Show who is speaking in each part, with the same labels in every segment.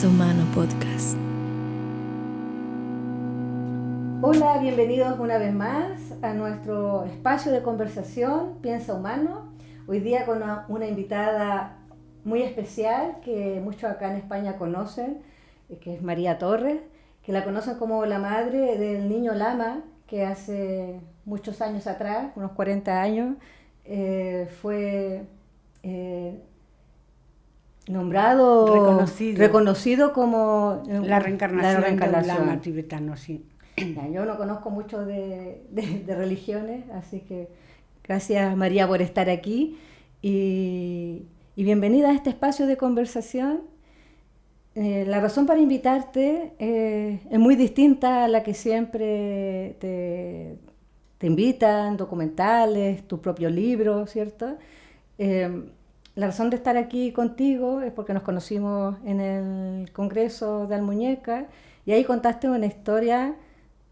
Speaker 1: Piensa Humano Podcast.
Speaker 2: Hola, bienvenidos una vez más a nuestro espacio de conversación Piensa Humano. Hoy día con una invitada muy especial que muchos acá en España conocen, que es María Torres, que la conocen como la madre del niño Lama, que hace muchos años atrás, unos 40 años, fue nombrado, reconocido como
Speaker 3: la reencarnación del lama tibetano, sí.
Speaker 2: Ya, yo no conozco mucho de religiones, así que gracias María por estar aquí y bienvenida a este espacio de conversación. La razón para invitarte es muy distinta a la que siempre te invitan, documentales, tu propio libro, ¿cierto? La razón de estar aquí contigo es porque nos conocimos en el Congreso de Almuñécar y ahí contaste una historia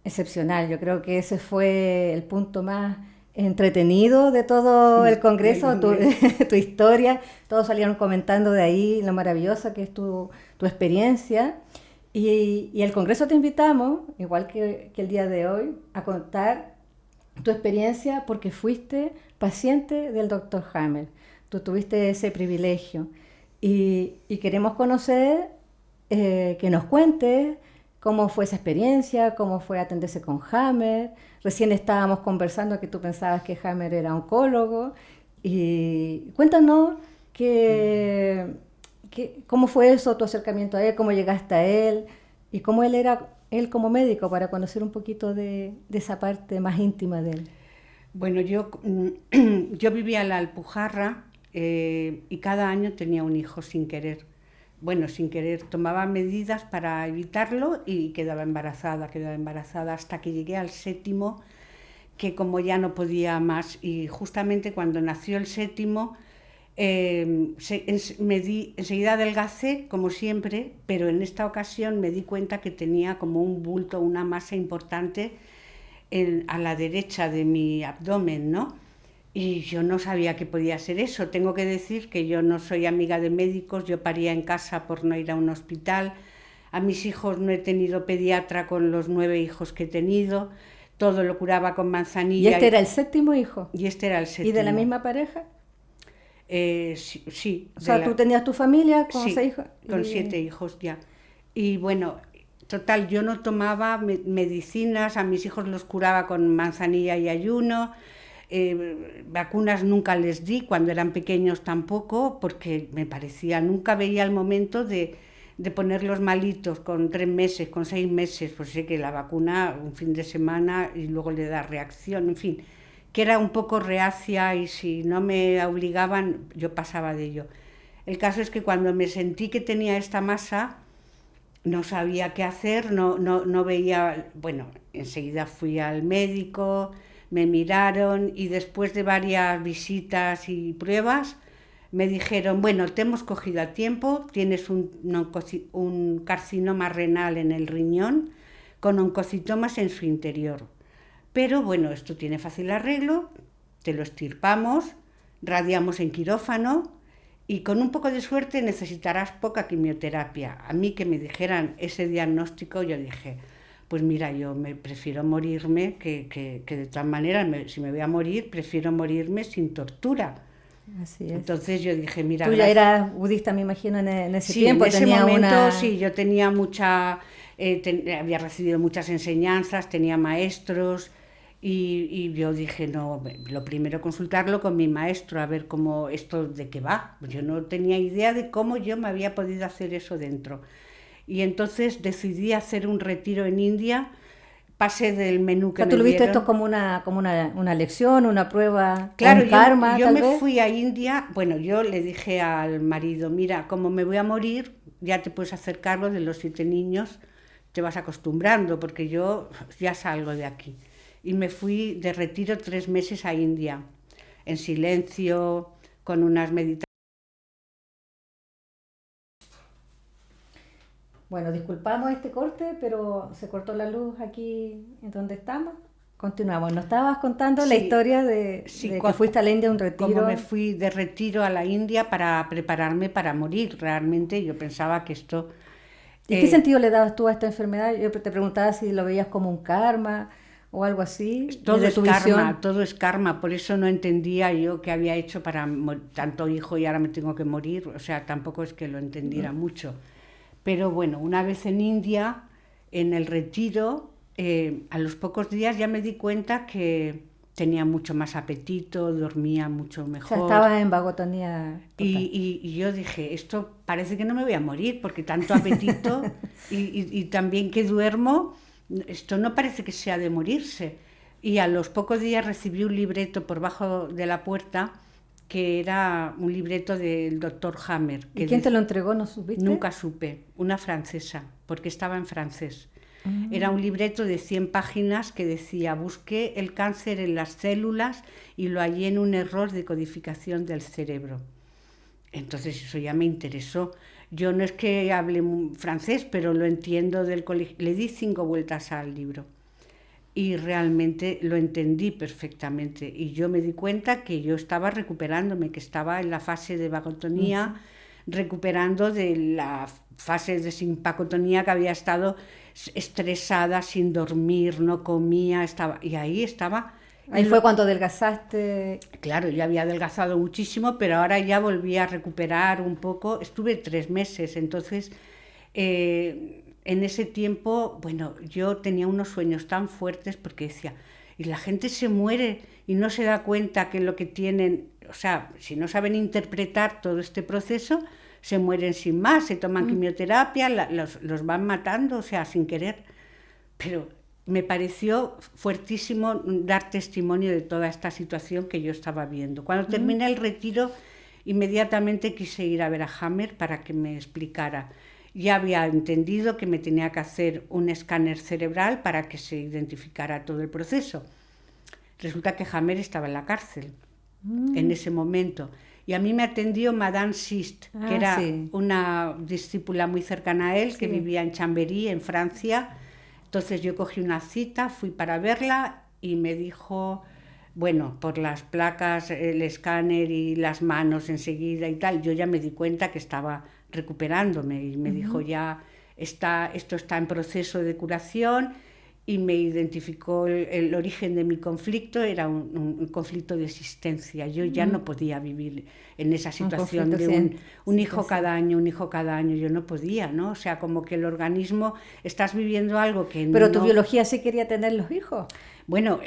Speaker 2: excepcional. Yo creo que ese fue el punto más entretenido de todo el Congreso, tu historia. Todos salieron comentando de ahí lo maravillosa que es tu experiencia. Y el Congreso te invitamos, igual que el día de hoy, a contar tu experiencia porque fuiste paciente del Dr. Hammer. Tú tuviste ese privilegio y queremos conocer, que nos cuentes cómo fue esa experiencia, cómo fue atenderse con Hammer. Recién estábamos conversando que tú pensabas que Hammer era oncólogo. Y cuéntanos cómo fue eso, tu acercamiento a él, cómo llegaste a él y cómo él era como médico, para conocer un poquito de esa parte más íntima de él.
Speaker 3: Bueno, yo vivía en la Alpujarra y cada año tenía un hijo sin querer. Bueno, sin querer, tomaba medidas para evitarlo y quedaba embarazada hasta que llegué al 7º, que como ya no podía más, y justamente cuando nació el 7º, enseguida adelgacé, como siempre, pero en esta ocasión me di cuenta que tenía como un bulto, una masa importante a la derecha de mi abdomen, ¿no? Y yo no sabía que podía ser eso. Tengo que decir que yo no soy amiga de médicos, yo paría en casa por no ir a un hospital. A mis hijos no he tenido pediatra con los 9 hijos que he tenido. Todo lo curaba con manzanilla.
Speaker 2: ¿Y este era el 7º hijo?
Speaker 3: Y este era el 7º.
Speaker 2: ¿Y de la misma pareja?
Speaker 3: Sí.
Speaker 2: O sea, tú tenías tu familia con 6 hijos.
Speaker 3: Con 7 hijos ya. Y bueno, total, yo no tomaba medicinas, a mis hijos los curaba con manzanilla y ayuno. Vacunas nunca les di, cuando eran pequeños tampoco, porque me parecía, nunca veía el momento de ponerlos malitos con 3 meses, con 6 meses, pues sé que la vacuna un fin de semana y luego le da reacción, en fin, que era un poco reacia y si no me obligaban yo pasaba de ello. El caso es que cuando me sentí que tenía esta masa, no sabía qué hacer, no veía, bueno, enseguida fui al médico, me miraron y después de varias visitas y pruebas me dijeron, bueno, te hemos cogido a tiempo, tienes un carcinoma renal en el riñón con oncocitomas en su interior. Pero bueno, esto tiene fácil arreglo, te lo extirpamos, radiamos en quirófano y con un poco de suerte necesitarás poca quimioterapia. A mí que me dijeran ese diagnóstico, yo dije, pues mira, yo prefiero morirme que de todas maneras, si me voy a morir, prefiero morirme sin tortura.
Speaker 2: Así es.
Speaker 3: Entonces yo dije, mira...
Speaker 2: Tú ya eras budista, me imagino, en ese tiempo.
Speaker 3: Sí, en ese momento sí, yo tenía había recibido muchas enseñanzas, tenía maestros y yo dije, no, lo primero consultarlo con mi maestro, a ver cómo esto de qué va. Yo no tenía idea de cómo yo me había podido hacer eso dentro. Y entonces decidí hacer un retiro en India, pasé del menú que me dieron.
Speaker 2: ¿Tú lo viste esto como una lección, una prueba,
Speaker 3: claro,
Speaker 2: un karma?
Speaker 3: Yo me fui a India, bueno, yo le dije al marido, mira, como me voy a morir, ya te puedes hacer cargo de los 7 niños, te vas acostumbrando, porque yo ya salgo de aquí. Y me fui de retiro 3 meses a India, en silencio, con unas meditaciones.
Speaker 2: Bueno, disculpamos este corte, pero se cortó la luz aquí en donde estamos. Continuamos. Nos estabas contando la historia de que fuiste a la India a un retiro.
Speaker 3: Como me fui de retiro a la India para prepararme para morir. Realmente yo pensaba que esto
Speaker 2: ¿Y qué sentido le dabas tú a esta enfermedad? Yo te preguntaba si lo veías como un karma o algo así.
Speaker 3: Todo es karma, todo es karma, por eso no entendía yo qué había hecho para tanto hijo y ahora me tengo que morir, o sea, tampoco es que lo entendiera mucho. Pero bueno, una vez en India, en el retiro, a los pocos días ya me di cuenta que tenía mucho más apetito, dormía mucho mejor.
Speaker 2: O sea, estabas en vagotonía total.
Speaker 3: Y yo dije, esto parece que no me voy a morir, porque tanto apetito y también que duermo, esto no parece que sea de morirse. Y a los pocos días recibí un libreto por bajo de la puerta, que era un libreto del doctor Hammer.
Speaker 2: ¿Y quién te lo entregó? ¿No supiste?
Speaker 3: Nunca supe, una francesa, porque estaba en francés. Era un libreto de 100 páginas que decía: busqué el cáncer en las células y lo hallé en un error de codificación del cerebro. Entonces eso ya me interesó. Yo no es que hable francés, pero lo entiendo del colegio. Le di 5 vueltas al libro y realmente lo entendí perfectamente. Y yo me di cuenta que yo estaba recuperándome, que estaba en la fase de vagotonía, recuperando de la fase de simpacotonía, que había estado estresada, sin dormir, no comía, estaba, y ahí estaba.
Speaker 2: Ahí fue cuando adelgazaste.
Speaker 3: Claro, yo había adelgazado muchísimo, pero ahora ya volví a recuperar un poco. Estuve 3 meses, entonces en ese tiempo, bueno, yo tenía unos sueños tan fuertes porque decía, y la gente se muere y no se da cuenta que lo que tienen, o sea, si no saben interpretar todo este proceso, se mueren sin más, se toman quimioterapia, los van matando, o sea, sin querer. Pero me pareció fuertísimo dar testimonio de toda esta situación que yo estaba viendo. Cuando terminé el retiro, inmediatamente quise ir a ver a Hammer para que me explicara. Ya había entendido que me tenía que hacer un escáner cerebral para que se identificara todo el proceso. Resulta que Hammer estaba en la cárcel en ese momento. Y a mí me atendió Madame Sist, que era una discípula muy cercana a él, que vivía en Chambéry, en Francia. Entonces yo cogí una cita, fui para verla y me dijo, bueno, por las placas, el escáner y las manos enseguida y tal, yo ya me di cuenta que estaba recuperándome y me dijo, ya esto está en proceso de curación, y me identificó el origen de mi conflicto, era un conflicto de existencia. Yo ya no podía vivir en esa situación de un hijo cada año, yo no podía, ¿no? O sea, como que el organismo, estás viviendo algo que
Speaker 2: Pero tu biología sí quería tener los hijos.
Speaker 3: Bueno,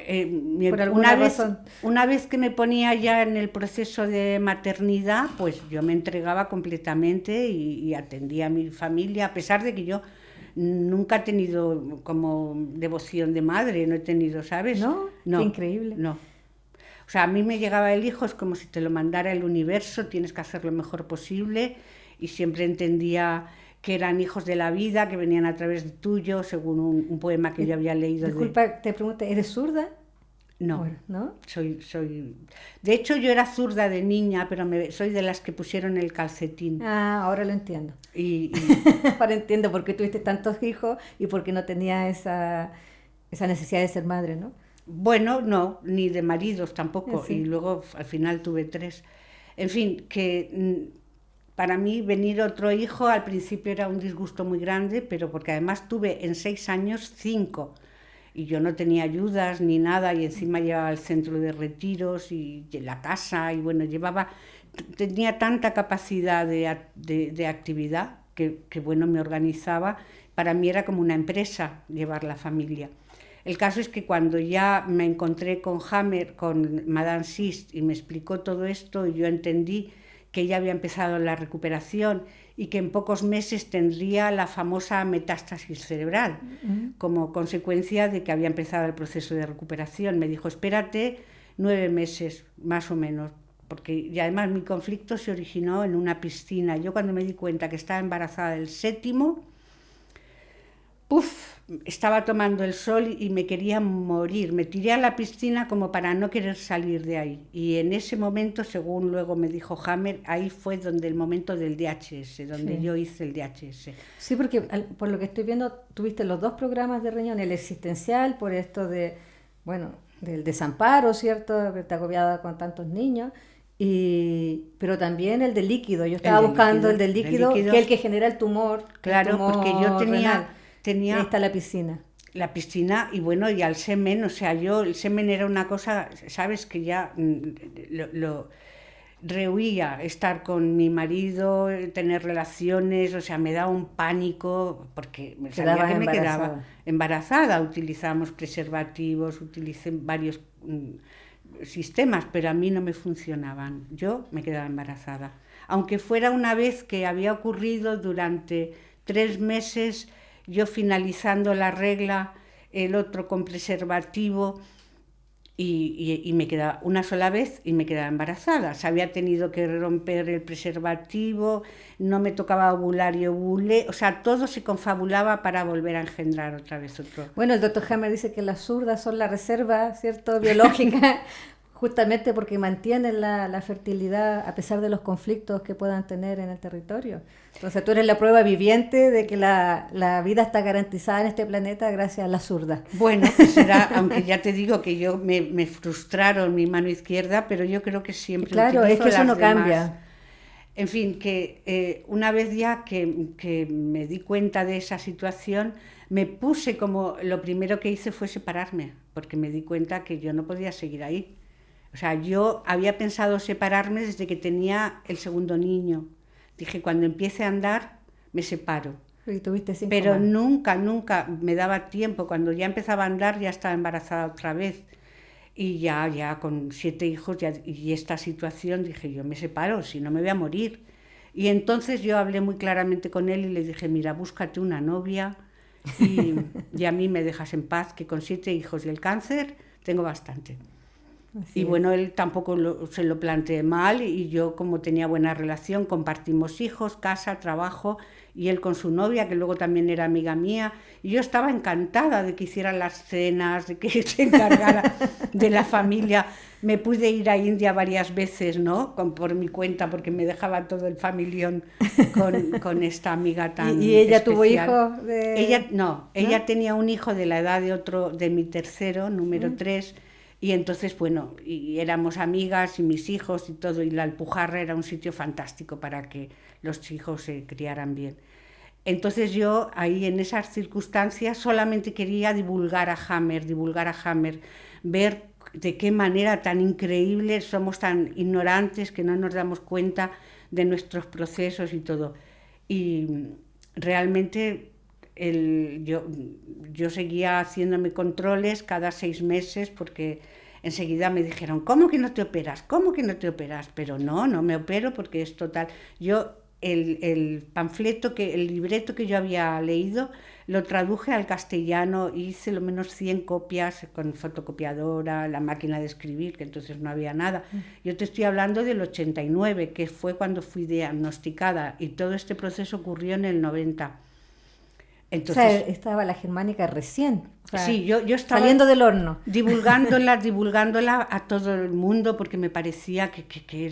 Speaker 3: una vez que me ponía ya en el proceso de maternidad, pues yo me entregaba completamente y atendía a mi familia, a pesar de que yo nunca he tenido como devoción de madre, no he tenido, ¿sabes?
Speaker 2: ¿No? Qué increíble.
Speaker 3: No. O sea, a mí me llegaba el hijo, es como si te lo mandara el universo, tienes que hacer lo mejor posible, y siempre entendía que eran hijos de la vida, que venían a través de tuyo, según un poema que yo había leído.
Speaker 2: Disculpa, te pregunto, ¿eres zurda?
Speaker 3: No,
Speaker 2: bueno, ¿no?
Speaker 3: Soy... De hecho, yo era zurda de niña, pero soy de las que pusieron el calcetín.
Speaker 2: Ah, ahora lo entiendo. Ahora entiendo por qué tuviste tantos hijos y por qué no tenías esa necesidad de ser madre, ¿no?
Speaker 3: Bueno, no, ni de maridos tampoco. Sí. Y luego al final tuve 3. En fin, que para mí venir otro hijo al principio era un disgusto muy grande, pero porque además tuve en 6 años 5. Y yo no tenía ayudas ni nada, y encima llevaba el centro de retiros y la casa, y bueno, tenía tanta capacidad de actividad que bueno, me organizaba. Para mí era como una empresa llevar la familia. El caso es que cuando ya me encontré con Hammer, con Madame Sist, y me explicó todo esto, y yo entendí que ella había empezado la recuperación y que en pocos meses tendría la famosa metástasis cerebral, como consecuencia de que había empezado el proceso de recuperación. Me dijo, espérate 9 meses, más o menos, porque y además mi conflicto se originó en una piscina. Yo cuando me di cuenta que estaba embarazada del 7º, estaba tomando el sol y me quería morir. Me tiré a la piscina como para no querer salir de ahí. Y en ese momento, según luego me dijo Hammer, ahí fue donde el momento del DHS, donde yo hice el DHS.
Speaker 2: Sí, porque por lo que estoy viendo, tuviste los 2 programas de riñón, el existencial, por esto del desamparo, ¿cierto? Que te agobiaba con tantos niños, pero también el del líquido. Yo estaba buscando el del líquido, que es el que genera el tumor.
Speaker 3: Claro,
Speaker 2: el tumor
Speaker 3: porque yo
Speaker 2: renal.
Speaker 3: tenía
Speaker 2: Ahí está la piscina.
Speaker 3: la piscina y bueno, y al semen, o sea, el semen era una cosa, sabes, que ya lo rehuía estar con mi marido, tener relaciones, o sea, me daba un pánico porque me sabía que me quedaba embarazada. Utilizamos preservativos, utilicé varios sistemas, pero a mí no me funcionaban. Yo me quedaba embarazada. Aunque fuera una vez que había ocurrido durante 3 meses, yo finalizando la regla, el otro con preservativo, y me quedaba una sola vez y me quedaba embarazada. Se había tenido que romper el preservativo, no me tocaba ovular y ovulé, o sea, todo se confabulaba para volver a engendrar otra vez otro.
Speaker 2: Bueno, el doctor Hammer dice que las zurdas son la reserva, ¿cierto?, biológica, justamente porque mantienen la fertilidad a pesar de los conflictos que puedan tener en el territorio. Entonces tú eres la prueba viviente de que la vida está garantizada en este planeta gracias a la zurda.
Speaker 3: Bueno, pues será, aunque ya te digo que yo me frustraron mi mano izquierda, pero yo creo que siempre
Speaker 2: claro, es que eso no cambia.
Speaker 3: En fin, que una vez ya que me di cuenta de esa situación, me puse como, lo primero que hice fue separarme, porque me di cuenta que yo no podía seguir ahí. O sea, yo había pensado separarme desde que tenía el segundo niño. Dije, cuando empiece a andar, me separo.
Speaker 2: Y tuviste 5
Speaker 3: Pero
Speaker 2: más.
Speaker 3: nunca me daba tiempo. Cuando ya empezaba a andar, ya estaba embarazada otra vez. Y ya con 7 hijos y esta situación, dije, yo me separo, si no me voy a morir. Y entonces yo hablé muy claramente con él y le dije, mira, búscate una novia y a mí me dejas en paz, que con 7 hijos y el cáncer tengo bastante.
Speaker 2: Así
Speaker 3: Y
Speaker 2: es.
Speaker 3: bueno, él tampoco se lo planteé mal y yo, como tenía buena relación, compartimos hijos, casa, trabajo, y él con su novia, que luego también era amiga mía, y yo estaba encantada de que hiciera las cenas, de que se encargara de la familia. Me pude ir a India varias veces, ¿no?, por mi cuenta, porque me dejaba todo el familión con esta amiga tan
Speaker 2: ¿Y ella
Speaker 3: especial.
Speaker 2: tuvo hijos?
Speaker 3: Ella tenía un hijo de la edad de mi tercero, número 3, y entonces, bueno, y éramos amigas y mis hijos y todo, y la Alpujarra era un sitio fantástico para que los hijos se criaran bien. Entonces yo ahí en esas circunstancias solamente quería divulgar a Hammer, ver de qué manera tan increíble somos, tan ignorantes que no nos damos cuenta de nuestros procesos y todo. Y realmente yo seguía haciéndome controles cada 6 meses porque enseguida me dijeron, ¿cómo que no te operas? ¿Cómo que no te operas? Pero no me opero porque es total. Yo el panfleto, el libreto que yo había leído, lo traduje al castellano, hice lo menos 100 copias con fotocopiadora, la máquina de escribir, que entonces no había nada. Yo te estoy hablando del 89, que fue cuando fui diagnosticada, y todo este proceso ocurrió en el 90. Entonces,
Speaker 2: o sea, estaba la germánica recién. O sea,
Speaker 3: sí, yo estaba
Speaker 2: saliendo del horno.
Speaker 3: divulgándola a todo el mundo porque me parecía que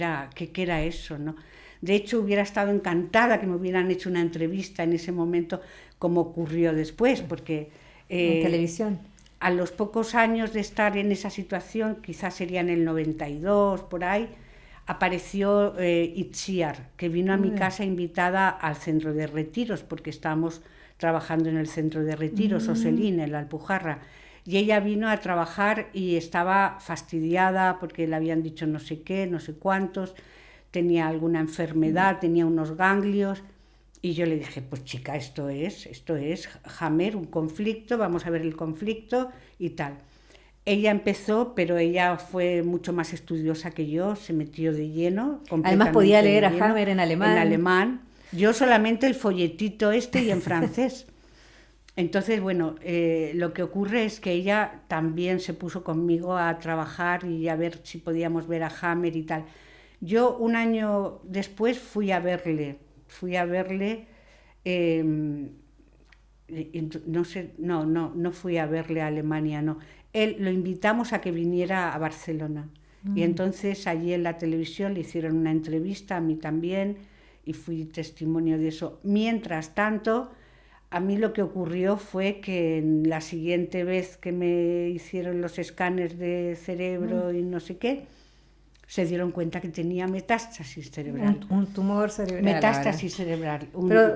Speaker 3: era eso, ¿no? De hecho, hubiera estado encantada que me hubieran hecho una entrevista en ese momento, como ocurrió después, porque
Speaker 2: en televisión.
Speaker 3: A los pocos años de estar en esa situación, quizás sería en el 92, por ahí, apareció Itziar, que vino a mi casa invitada al centro de retiros, porque estábamos trabajando en el centro de retiros, Oselín, en la Alpujarra, y ella vino a trabajar y estaba fastidiada porque le habían dicho no sé qué, no sé cuántos, tenía alguna enfermedad, tenía unos ganglios, y yo le dije, pues chica, esto es Hammer, un conflicto, vamos a ver el conflicto y tal. Ella empezó, pero ella fue mucho más estudiosa que yo, se metió de lleno.
Speaker 2: Además podía leer a Hammer en alemán.
Speaker 3: En alemán. Yo solamente el folletito y en francés. Entonces, bueno, lo que ocurre es que ella también se puso conmigo a trabajar y a ver si podíamos ver a Hammer y tal. Yo un año después fui a verle, no fui a verle a Alemania, no. Él lo invitamos a que viniera a Barcelona. Y entonces allí en la televisión le hicieron una entrevista, a mí también, y fui testimonio de eso. Mientras tanto, a mí lo que ocurrió fue que en la siguiente vez que me hicieron los escáneres de cerebro y no sé qué, se dieron cuenta que tenía metástasis cerebral.
Speaker 2: Un tumor cerebral.
Speaker 3: Metástasis cerebral.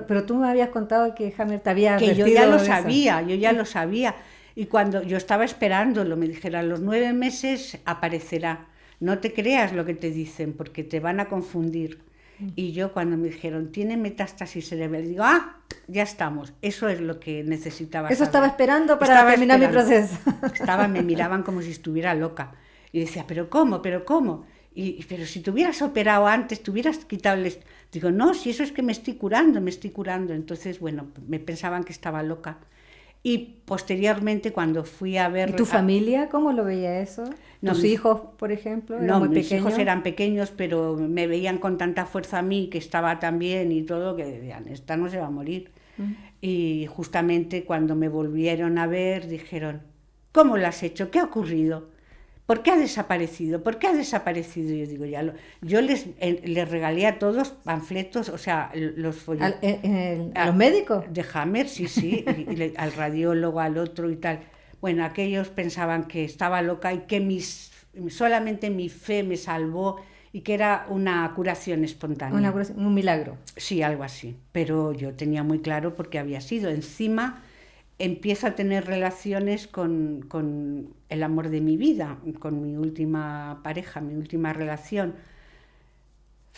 Speaker 2: Pero tú me habías contado que Hammer te había
Speaker 3: advertido. Que yo ya lo
Speaker 2: Sí.
Speaker 3: sabía. Y cuando yo estaba esperándolo, me dijeron, a los 9 meses aparecerá. No te creas lo que te dicen, porque te van a confundir. Y yo cuando me dijeron, tiene metástasis cerebral, digo, ya estamos. Eso es lo que necesitaba
Speaker 2: Eso
Speaker 3: saber.
Speaker 2: estaba esperando para terminar mi proceso.
Speaker 3: Me miraban como si estuviera loca. Y decía, ¿pero cómo? ¿Pero cómo? Pero si te hubieras operado antes, te hubieras quitado el... Digo, no, si eso es que me estoy curando. Entonces, bueno, me pensaban que estaba loca. Y posteriormente, cuando fui a ver...
Speaker 2: ¿Y tu familia cómo lo veía eso?
Speaker 3: No,
Speaker 2: ¿Tus hijos, por ejemplo, eran muy
Speaker 3: mis
Speaker 2: pequeños?
Speaker 3: hijos eran pequeños, pero me veían con tanta fuerza a mí, que estaba tan bien y todo, que decían, esta no se va a morir. Y justamente cuando me volvieron a ver, dijeron, ¿cómo lo has hecho? ¿Qué ha ocurrido? ¿Por qué ha desaparecido? ¿Por qué ha desaparecido? Yo digo, yo les regalé a todos panfletos, o sea, los folletos.
Speaker 2: ¿A los médicos?
Speaker 3: De Hammer, sí, al radiólogo, al otro y tal. Bueno, aquellos pensaban que estaba loca y que solamente mi fe me salvó y que era una curación espontánea.
Speaker 2: Un milagro.
Speaker 3: Sí, algo así. Pero yo tenía muy claro por qué había sido. Encima empiezo a tener relaciones con el amor de mi vida, con mi última pareja, mi última relación,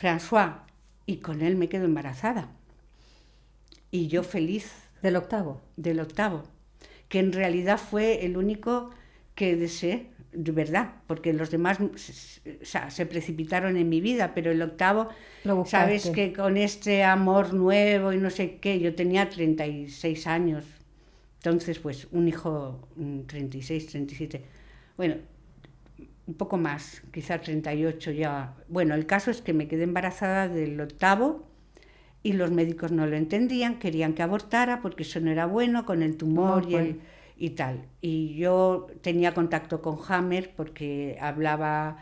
Speaker 3: François, y con él me quedo embarazada. Y yo feliz.
Speaker 2: ¿Del octavo?
Speaker 3: Del octavo, que en realidad fue el único que deseé, de verdad, porque los demás se precipitaron en mi vida, pero el octavo, sabes que con este amor nuevo y no sé qué, yo tenía 36 años. Entonces, pues, un hijo, 36, 37, bueno, un poco más, quizá 38 ya. Bueno, el caso es que me quedé embarazada del octavo y los médicos no lo entendían, querían que abortara porque eso no era bueno, con el tumor y tal. Y yo tenía contacto con Hammer porque hablaba...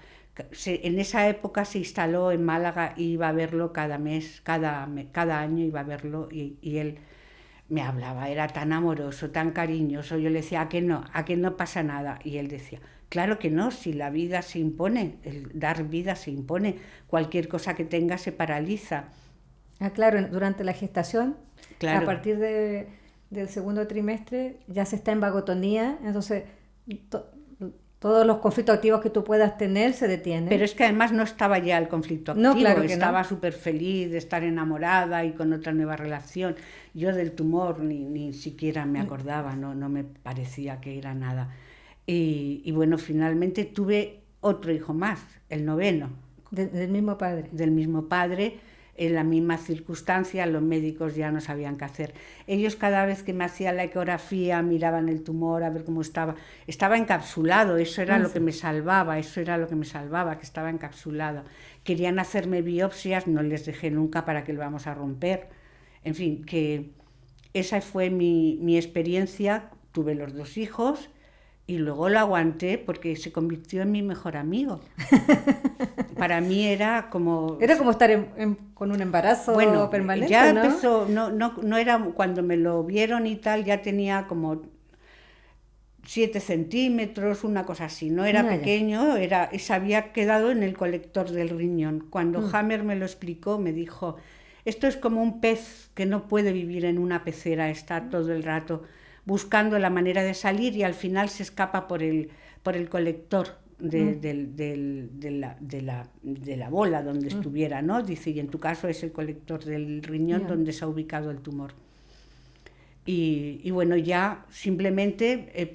Speaker 3: En esa época se instaló en Málaga y iba a verlo cada mes, cada año iba a verlo y él... me hablaba, era tan amoroso, tan cariñoso. Yo le decía, ¿a que no pasa nada? Y él decía, claro que no, si la vida se impone, el dar vida se impone, cualquier cosa que tenga se paraliza.
Speaker 2: Claro, durante la gestación,
Speaker 3: claro.
Speaker 2: A partir del segundo trimestre ya se está en vagotonía, entonces todos los conflictos activos que tú puedas tener se detienen.
Speaker 3: Pero es que además no estaba ya el conflicto activo,
Speaker 2: no, claro que
Speaker 3: estaba súper feliz de estar enamorada y con otra nueva relación. Yo del tumor ni siquiera me acordaba, no me parecía que era nada. Y bueno, finalmente tuve otro hijo más, el noveno.
Speaker 2: Del mismo padre.
Speaker 3: Del mismo padre, en la misma circunstancia, los médicos ya no sabían qué hacer. Ellos cada vez que me hacían la ecografía miraban el tumor a ver cómo estaba. Estaba encapsulado, eso era lo que me salvaba, que estaba encapsulado. Querían hacerme biopsias, no les dejé nunca para que lo vamos a romper. En fin, que esa fue mi experiencia, tuve los 2 hijos y luego lo aguanté porque se convirtió en mi mejor amigo. Para mí era como...
Speaker 2: Era como estar con un embarazo permanente,
Speaker 3: ya
Speaker 2: ¿no?
Speaker 3: empezó, no era, cuando me lo vieron y tal, ya tenía como 7 centímetros, una cosa así, no era pequeño, se había quedado en el colector del riñón. Cuando Hammer me lo explicó, me dijo, esto es como un pez que no puede vivir en una pecera, está todo el rato buscando la manera de salir y al final se escapa por el colector de la bola donde estuviera, ¿no? Dice, y en tu caso es el colector del riñón donde se ha ubicado el tumor. Y bueno, ya simplemente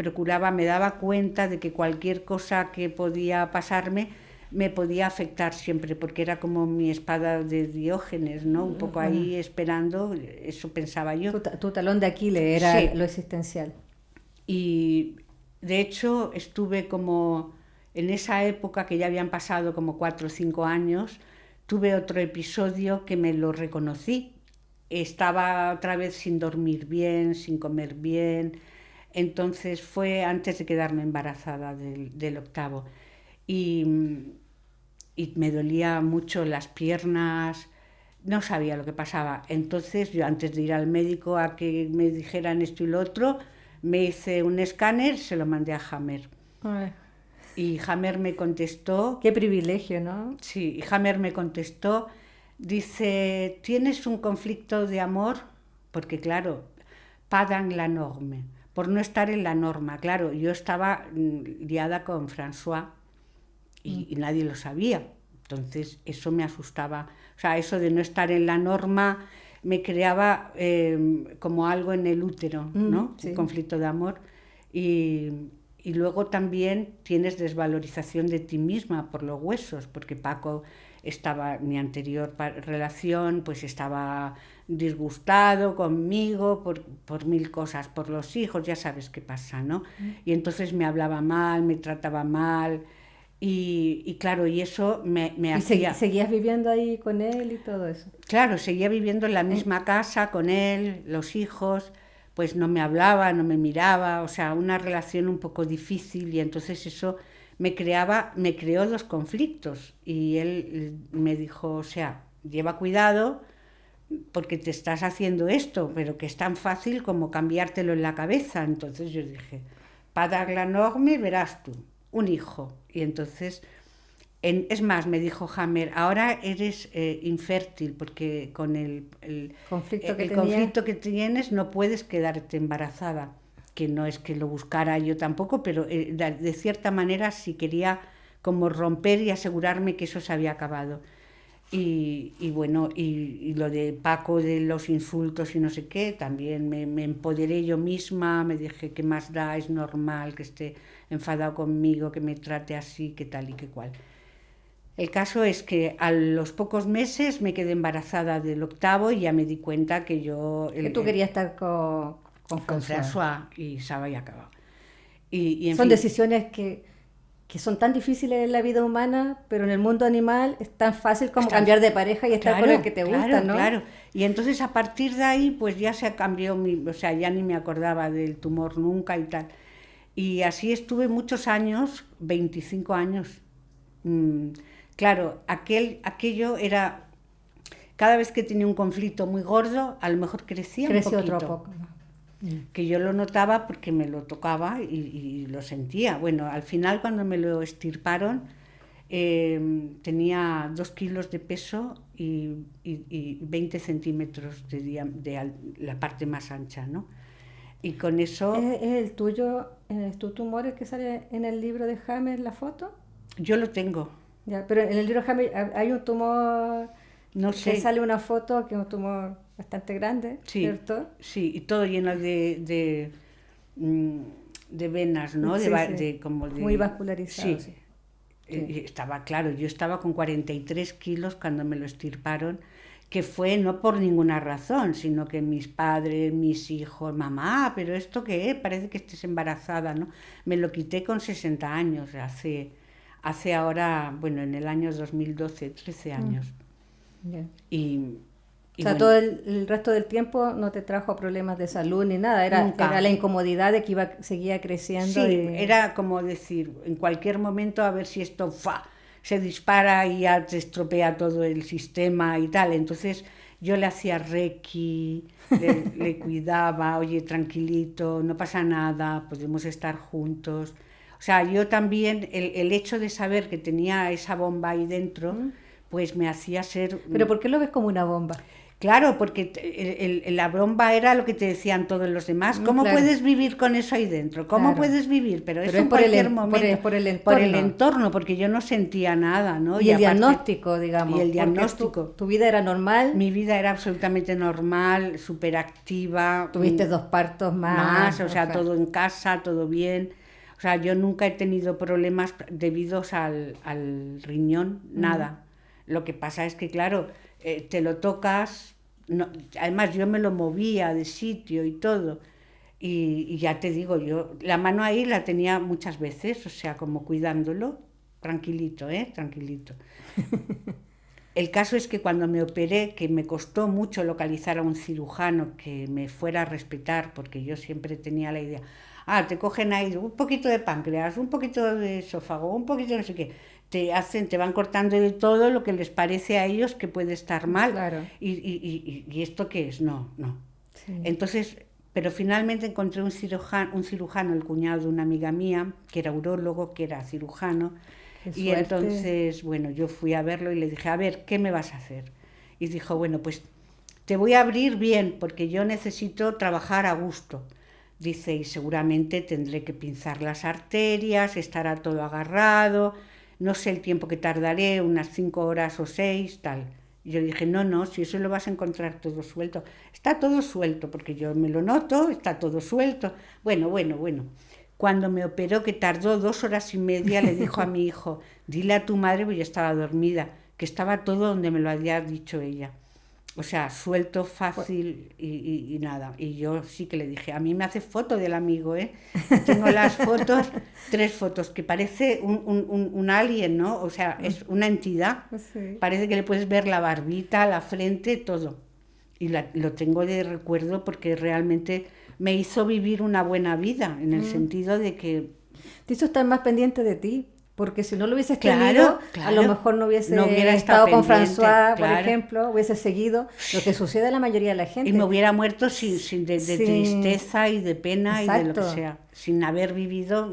Speaker 3: me daba cuenta de que cualquier cosa que podía pasarme me podía afectar siempre, porque era como mi espada de Diógenes, ¿no? Un poco ahí esperando, eso pensaba yo.
Speaker 2: Tu talón de Aquiles era lo existencial.
Speaker 3: Y de hecho estuve como, en esa época que ya habían pasado como 4 o 5 años, tuve otro episodio que me lo reconocí. Estaba otra vez sin dormir bien, sin comer bien, entonces fue antes de quedarme embarazada del octavo. Y me dolía mucho las piernas, no sabía lo que pasaba. Entonces yo, antes de ir al médico a que me dijeran esto y lo otro, me hice un escáner, se lo mandé a Hammer. Y Hammer me contestó...
Speaker 2: Qué privilegio, ¿no?
Speaker 3: Sí, y Hammer me contestó, dice, ¿tienes un conflicto de amor? Porque claro, pas dans la norme, por no estar en la norma. Claro, yo estaba liada con François y nadie lo sabía. Entonces eso me asustaba. O sea, eso de no estar en la norma me creaba como algo en el útero, ¿no?
Speaker 2: Sí.
Speaker 3: Un conflicto de amor. Y luego también tienes desvalorización de ti misma por los huesos, porque Paco estaba, mi anterior relación, pues estaba disgustado conmigo por mil cosas, por los hijos, ya sabes qué pasa, ¿no? Y entonces me hablaba mal, me trataba mal, y claro, y eso me hacía...
Speaker 2: ¿Seguías viviendo ahí con él y todo eso?
Speaker 3: Claro, seguía viviendo en la misma casa con él, los hijos, pues no me hablaba, no me miraba, o sea, una relación un poco difícil, y entonces eso me creó dos conflictos, y él me dijo, o sea, lleva cuidado porque te estás haciendo esto, pero que es tan fácil como cambiártelo en la cabeza. Entonces yo dije, para dar la norma verás tú, un hijo. Y entonces, es más, me dijo Hammer, ahora eres infértil porque con el conflicto que tienes no puedes quedarte embarazada. Que no es que lo buscara yo tampoco, pero de cierta manera sí quería como romper y asegurarme que eso se había acabado. Y bueno, y lo de Paco, de los insultos y no sé qué, también me empoderé yo misma, me dije, ¿qué más da? Es normal que esté enfadado conmigo, que me trate así, que tal y que cual. El caso es que a los pocos meses me quedé embarazada del octavo y ya me di cuenta que yo...
Speaker 2: Que tú querías estar con
Speaker 3: François y se había acabado.
Speaker 2: Son decisiones que son tan difíciles en la vida humana, pero en el mundo animal es tan fácil como cambiar de pareja y estar con el que te gusta, ¿no?
Speaker 3: Claro, y entonces a partir de ahí pues ya se cambió, o sea, ya ni me acordaba del tumor nunca y tal. Y así estuve muchos años, 25 años. Claro, aquello era, cada vez que tenía un conflicto muy gordo, a lo mejor crecía un poquito.
Speaker 2: Otro poco, ¿no?
Speaker 3: Que yo lo notaba porque me lo tocaba y lo sentía. Bueno, al final cuando me lo extirparon tenía 2 kilos de peso y 20 centímetros de la parte más ancha, ¿no? Y con eso...
Speaker 2: ¿Es el tuyo, tu tumor el que sale en el libro de Hammer, la foto?
Speaker 3: Yo lo tengo.
Speaker 2: Ya, pero en el libro de Hammer hay un tumor...
Speaker 3: No sé.
Speaker 2: Que sale una foto que es un tumor bastante grande,
Speaker 3: sí,
Speaker 2: ¿cierto?
Speaker 3: Sí, y todo lleno de venas, ¿no?
Speaker 2: Sí.
Speaker 3: Como
Speaker 2: muy vascularizado. Sí.
Speaker 3: Estaba claro, yo estaba con 43 kilos cuando me lo extirparon, que fue no por ninguna razón, sino que mis padres, mis hijos, mamá, ¿pero esto qué es? Parece que estés embarazada, ¿no? Me lo quité con 60 años, hace ahora, bueno, en el año 2012, 13 años.
Speaker 2: Yeah.
Speaker 3: Y
Speaker 2: o sea, bueno, todo el resto del tiempo no te trajo problemas de salud ni nada, era la incomodidad de que seguía creciendo.
Speaker 3: Sí, era como decir, en cualquier momento a ver si esto se dispara y ya te estropea todo el sistema y tal. Entonces yo le hacía reiki, le cuidaba, oye, tranquilito, no pasa nada, podemos estar juntos. O sea, yo también, el hecho de saber que tenía esa bomba ahí dentro, pues me hacía ser...
Speaker 2: ¿Pero por qué lo ves como una bomba?
Speaker 3: Claro, porque la bomba era lo que te decían todos los demás. ¿Cómo puedes vivir con eso ahí dentro? ¿Cómo puedes vivir? Pero eso en cualquier momento.
Speaker 2: Por el entorno.
Speaker 3: Por el entorno, porque yo no sentía nada, ¿no?
Speaker 2: Y el diagnóstico, digamos.
Speaker 3: Y el diagnóstico.
Speaker 2: ¿Tu vida era normal?
Speaker 3: Mi vida era absolutamente normal, súper activa.
Speaker 2: Tuviste 2 partos más.
Speaker 3: O sea, todo en casa, todo bien. O sea, yo nunca he tenido problemas debidos al riñón, nada. Lo que pasa es que, claro, te lo tocas, no, además yo me lo movía de sitio y todo, y ya te digo, yo la mano ahí la tenía muchas veces, o sea, como cuidándolo, tranquilito, tranquilito. El caso es que cuando me operé, que me costó mucho localizar a un cirujano que me fuera a respetar, porque yo siempre tenía la idea, te cogen ahí un poquito de páncreas, un poquito de esófago, un poquito de no sé qué, te van cortando de todo lo que les parece a ellos que puede estar mal.
Speaker 2: Claro.
Speaker 3: ¿Y esto qué es? No.
Speaker 2: Sí.
Speaker 3: Entonces, pero finalmente encontré un cirujano, el cuñado de una amiga mía, que era urólogo, que era cirujano, y entonces, bueno, yo fui a verlo y le dije, a ver, ¿qué me vas a hacer? Y dijo, bueno, pues te voy a abrir bien, porque yo necesito trabajar a gusto. Dice, y seguramente tendré que pinzar las arterias, estará todo agarrado, no sé el tiempo que tardaré, unas 5 horas o 6, tal. Y yo dije, no, si eso lo vas a encontrar todo suelto. Está todo suelto, porque yo me lo noto, está todo suelto. Bueno. Cuando me operó, que tardó 2 horas y media, le dijo a mi hijo, dile a tu madre, porque yo estaba dormida, que estaba todo donde me lo había dicho ella. O sea, suelto, fácil y nada. Y yo sí que le dije, a mí me hace foto del amigo, ¿eh? Tengo las fotos, 3 fotos, que parece un alien, ¿no? O sea, es una entidad.
Speaker 2: Sí.
Speaker 3: Parece que le puedes ver la barbita, la frente, todo. Y lo tengo de recuerdo porque realmente me hizo vivir una buena vida, en el sentido de que...
Speaker 2: Te hizo estar más pendiente de ti. Porque si no lo hubieses tenido, a lo mejor no hubiera estado con François, por ejemplo, hubiese seguido lo que sucede a la mayoría de la gente.
Speaker 3: Y me hubiera muerto de tristeza y de pena. Exacto. Y de lo que sea, sin haber vivido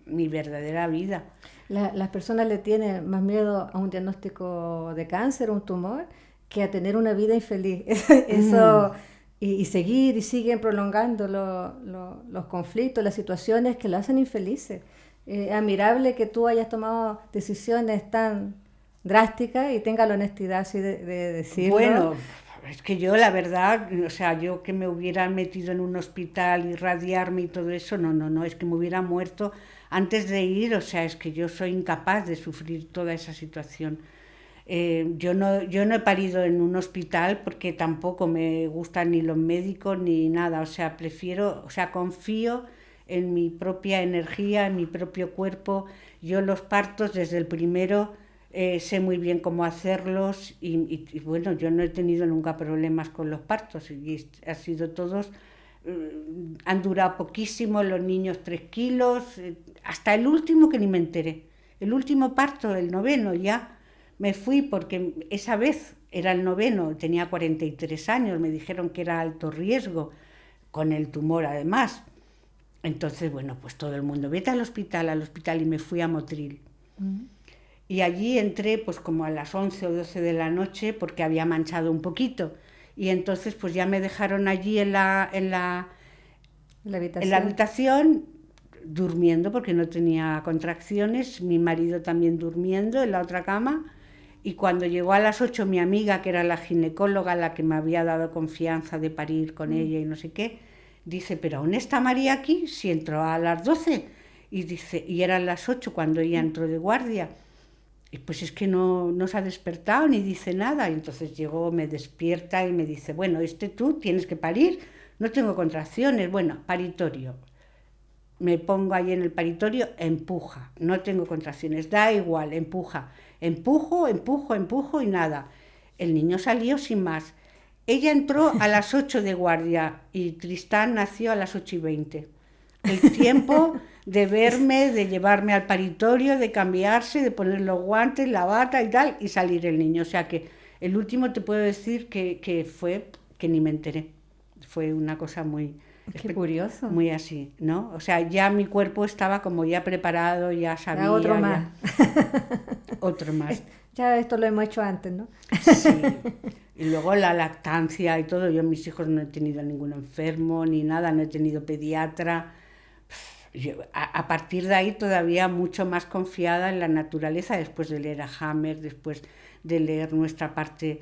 Speaker 3: mi verdadera vida.
Speaker 2: Las personas le tienen más miedo a un diagnóstico de cáncer o un tumor que a tener una vida infeliz. Eso... Y siguen prolongando los conflictos, las situaciones que lo hacen infelices. Es admirable que tú hayas tomado decisiones tan drásticas y tengas la honestidad así de decirlo.
Speaker 3: Bueno, es que yo la verdad, o sea, yo que me hubiera metido en un hospital y radiarme y todo eso, no, es que me hubiera muerto antes de ir, o sea, es que yo soy incapaz de sufrir toda esa situación. Yo no he parido en un hospital porque tampoco me gustan ni los médicos ni nada, o sea, confío en mi propia energía, en mi propio cuerpo. Yo los partos desde el primero sé muy bien cómo hacerlos y bueno, yo no he tenido nunca problemas con los partos y ha sido todos, han durado poquísimo, los niños 3 kilos, hasta el último que ni me enteré, el último parto, el 9º ya. Me fui porque esa vez era el 9º, tenía 43 años, me dijeron que era alto riesgo, con el tumor además. Entonces, bueno, pues todo el mundo, vete al hospital, y me fui a Motril. Y allí entré pues como a las 11 o 12 de la noche porque había manchado un poquito. Y entonces pues ya me dejaron allí en la habitación durmiendo porque no tenía contracciones, mi marido también durmiendo en la otra cama. Y cuando llegó a las 8 mi amiga, que era la ginecóloga, la que me había dado confianza de parir con ella y no sé qué, dice, ¿pero aún está María aquí? Si entró a las 12. Y dice, y eran las 8 cuando ella entró de guardia. Y pues es que no se ha despertado ni dice nada. Y entonces llegó, me despierta y me dice, bueno, tú tienes que parir, no tengo contracciones. Bueno, paritorio. Me pongo ahí en el paritorio, empuja, no tengo contracciones, da igual, empuja. Empujo y nada. El niño salió sin más. Ella entró a las 8 de guardia y Tristán nació a las 8:20. El tiempo de verme, de llevarme al paritorio, de cambiarse, de poner los guantes, la bata y tal, y salir el niño. O sea que el último te puedo decir que fue que ni me enteré. Fue una cosa muy...
Speaker 2: Qué curioso.
Speaker 3: Muy así, ¿no? O sea, ya mi cuerpo estaba como ya preparado, ya sabía.
Speaker 2: Ya otro más.
Speaker 3: Otro más.
Speaker 2: Ya esto lo hemos hecho antes, ¿no?
Speaker 3: Sí. Y luego la lactancia y todo. Yo mis hijos no he tenido ningún enfermo ni nada, no he tenido pediatra. A partir de ahí todavía mucho más confiada en la naturaleza, después de leer a Hammer, después de leer nuestra parte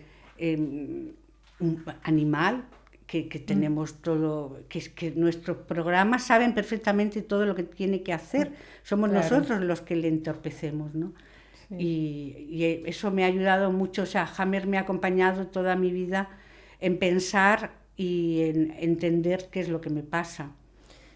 Speaker 3: animal, que tenemos todo, que nuestros programas saben perfectamente todo lo que tiene que hacer. Somos nosotros los que le entorpecemos, ¿no? Sí. Y eso me ha ayudado mucho. O sea, Hammer me ha acompañado toda mi vida en pensar y en entender qué es lo que me pasa.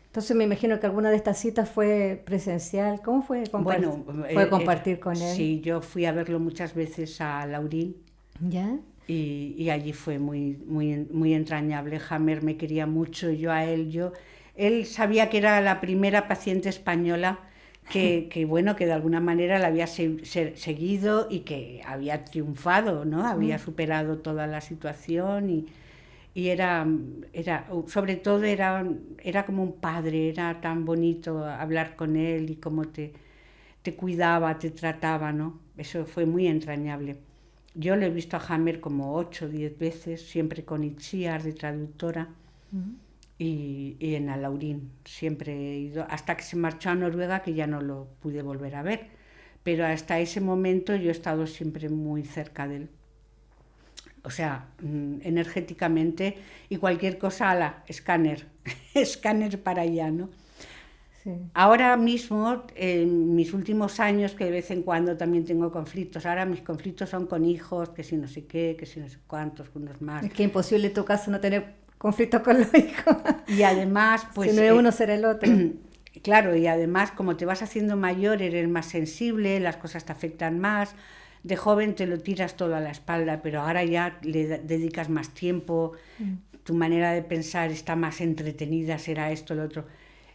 Speaker 2: Entonces me imagino que alguna de estas citas fue presencial. ¿Cómo fue compartir con él?
Speaker 3: Sí, yo fui a verlo muchas veces a Laurín.
Speaker 2: ¿Ya?
Speaker 3: Y allí fue muy entrañable. Hammer me quería mucho, yo a él. Él sabía que era la primera paciente española que de alguna manera la había seguido y que había triunfado, ¿no? Había superado toda la situación y y sobre todo era como un padre, era tan bonito hablar con él y cómo te cuidaba, te trataba, ¿no? Eso fue muy entrañable. Yo lo he visto a Hammer como 8 o 10 veces, siempre con Itziar de traductora. Y en Alaurín siempre he ido, hasta que se marchó a Noruega, que ya no lo pude volver a ver, pero hasta ese momento yo he estado siempre muy cerca de él, o sea, energéticamente, y cualquier cosa, escáner, escáner para allá, ¿no? Sí. Ahora mismo, en mis últimos años, que de vez en cuando también tengo conflictos, ahora mis conflictos son con hijos, que si no sé qué, que si no sé cuántos, con unos más.
Speaker 2: Es que imposible en tu caso no tener conflictos con los hijos.
Speaker 3: Y además, pues...
Speaker 2: Si no es uno, será el otro.
Speaker 3: Claro, y además, como te vas haciendo mayor, eres más sensible, las cosas te afectan más. De joven te lo tiras todo a la espalda, pero ahora ya le dedicas más tiempo, tu manera de pensar está más entretenida, será esto, lo otro.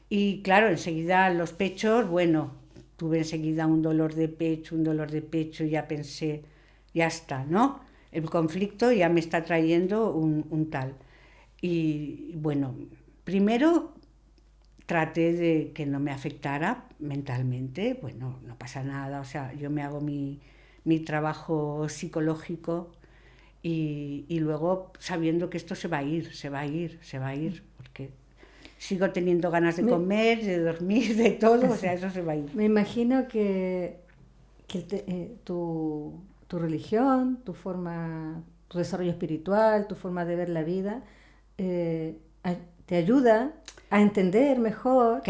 Speaker 3: Y claro, enseguida los pechos, bueno, tuve enseguida un dolor de pecho, ya pensé, ya está, ¿no? El conflicto ya me está trayendo un tal. Y bueno, primero traté de que no me afectara mentalmente, bueno, no pasa nada, o sea, yo me hago mi trabajo psicológico y luego sabiendo que esto se va a ir, porque sigo teniendo ganas de comer, de dormir, de todo, o sea, eso se va a ir.
Speaker 2: Me imagino que tu religión, tu desarrollo espiritual, tu forma de ver la vida, te ayuda a entender mejor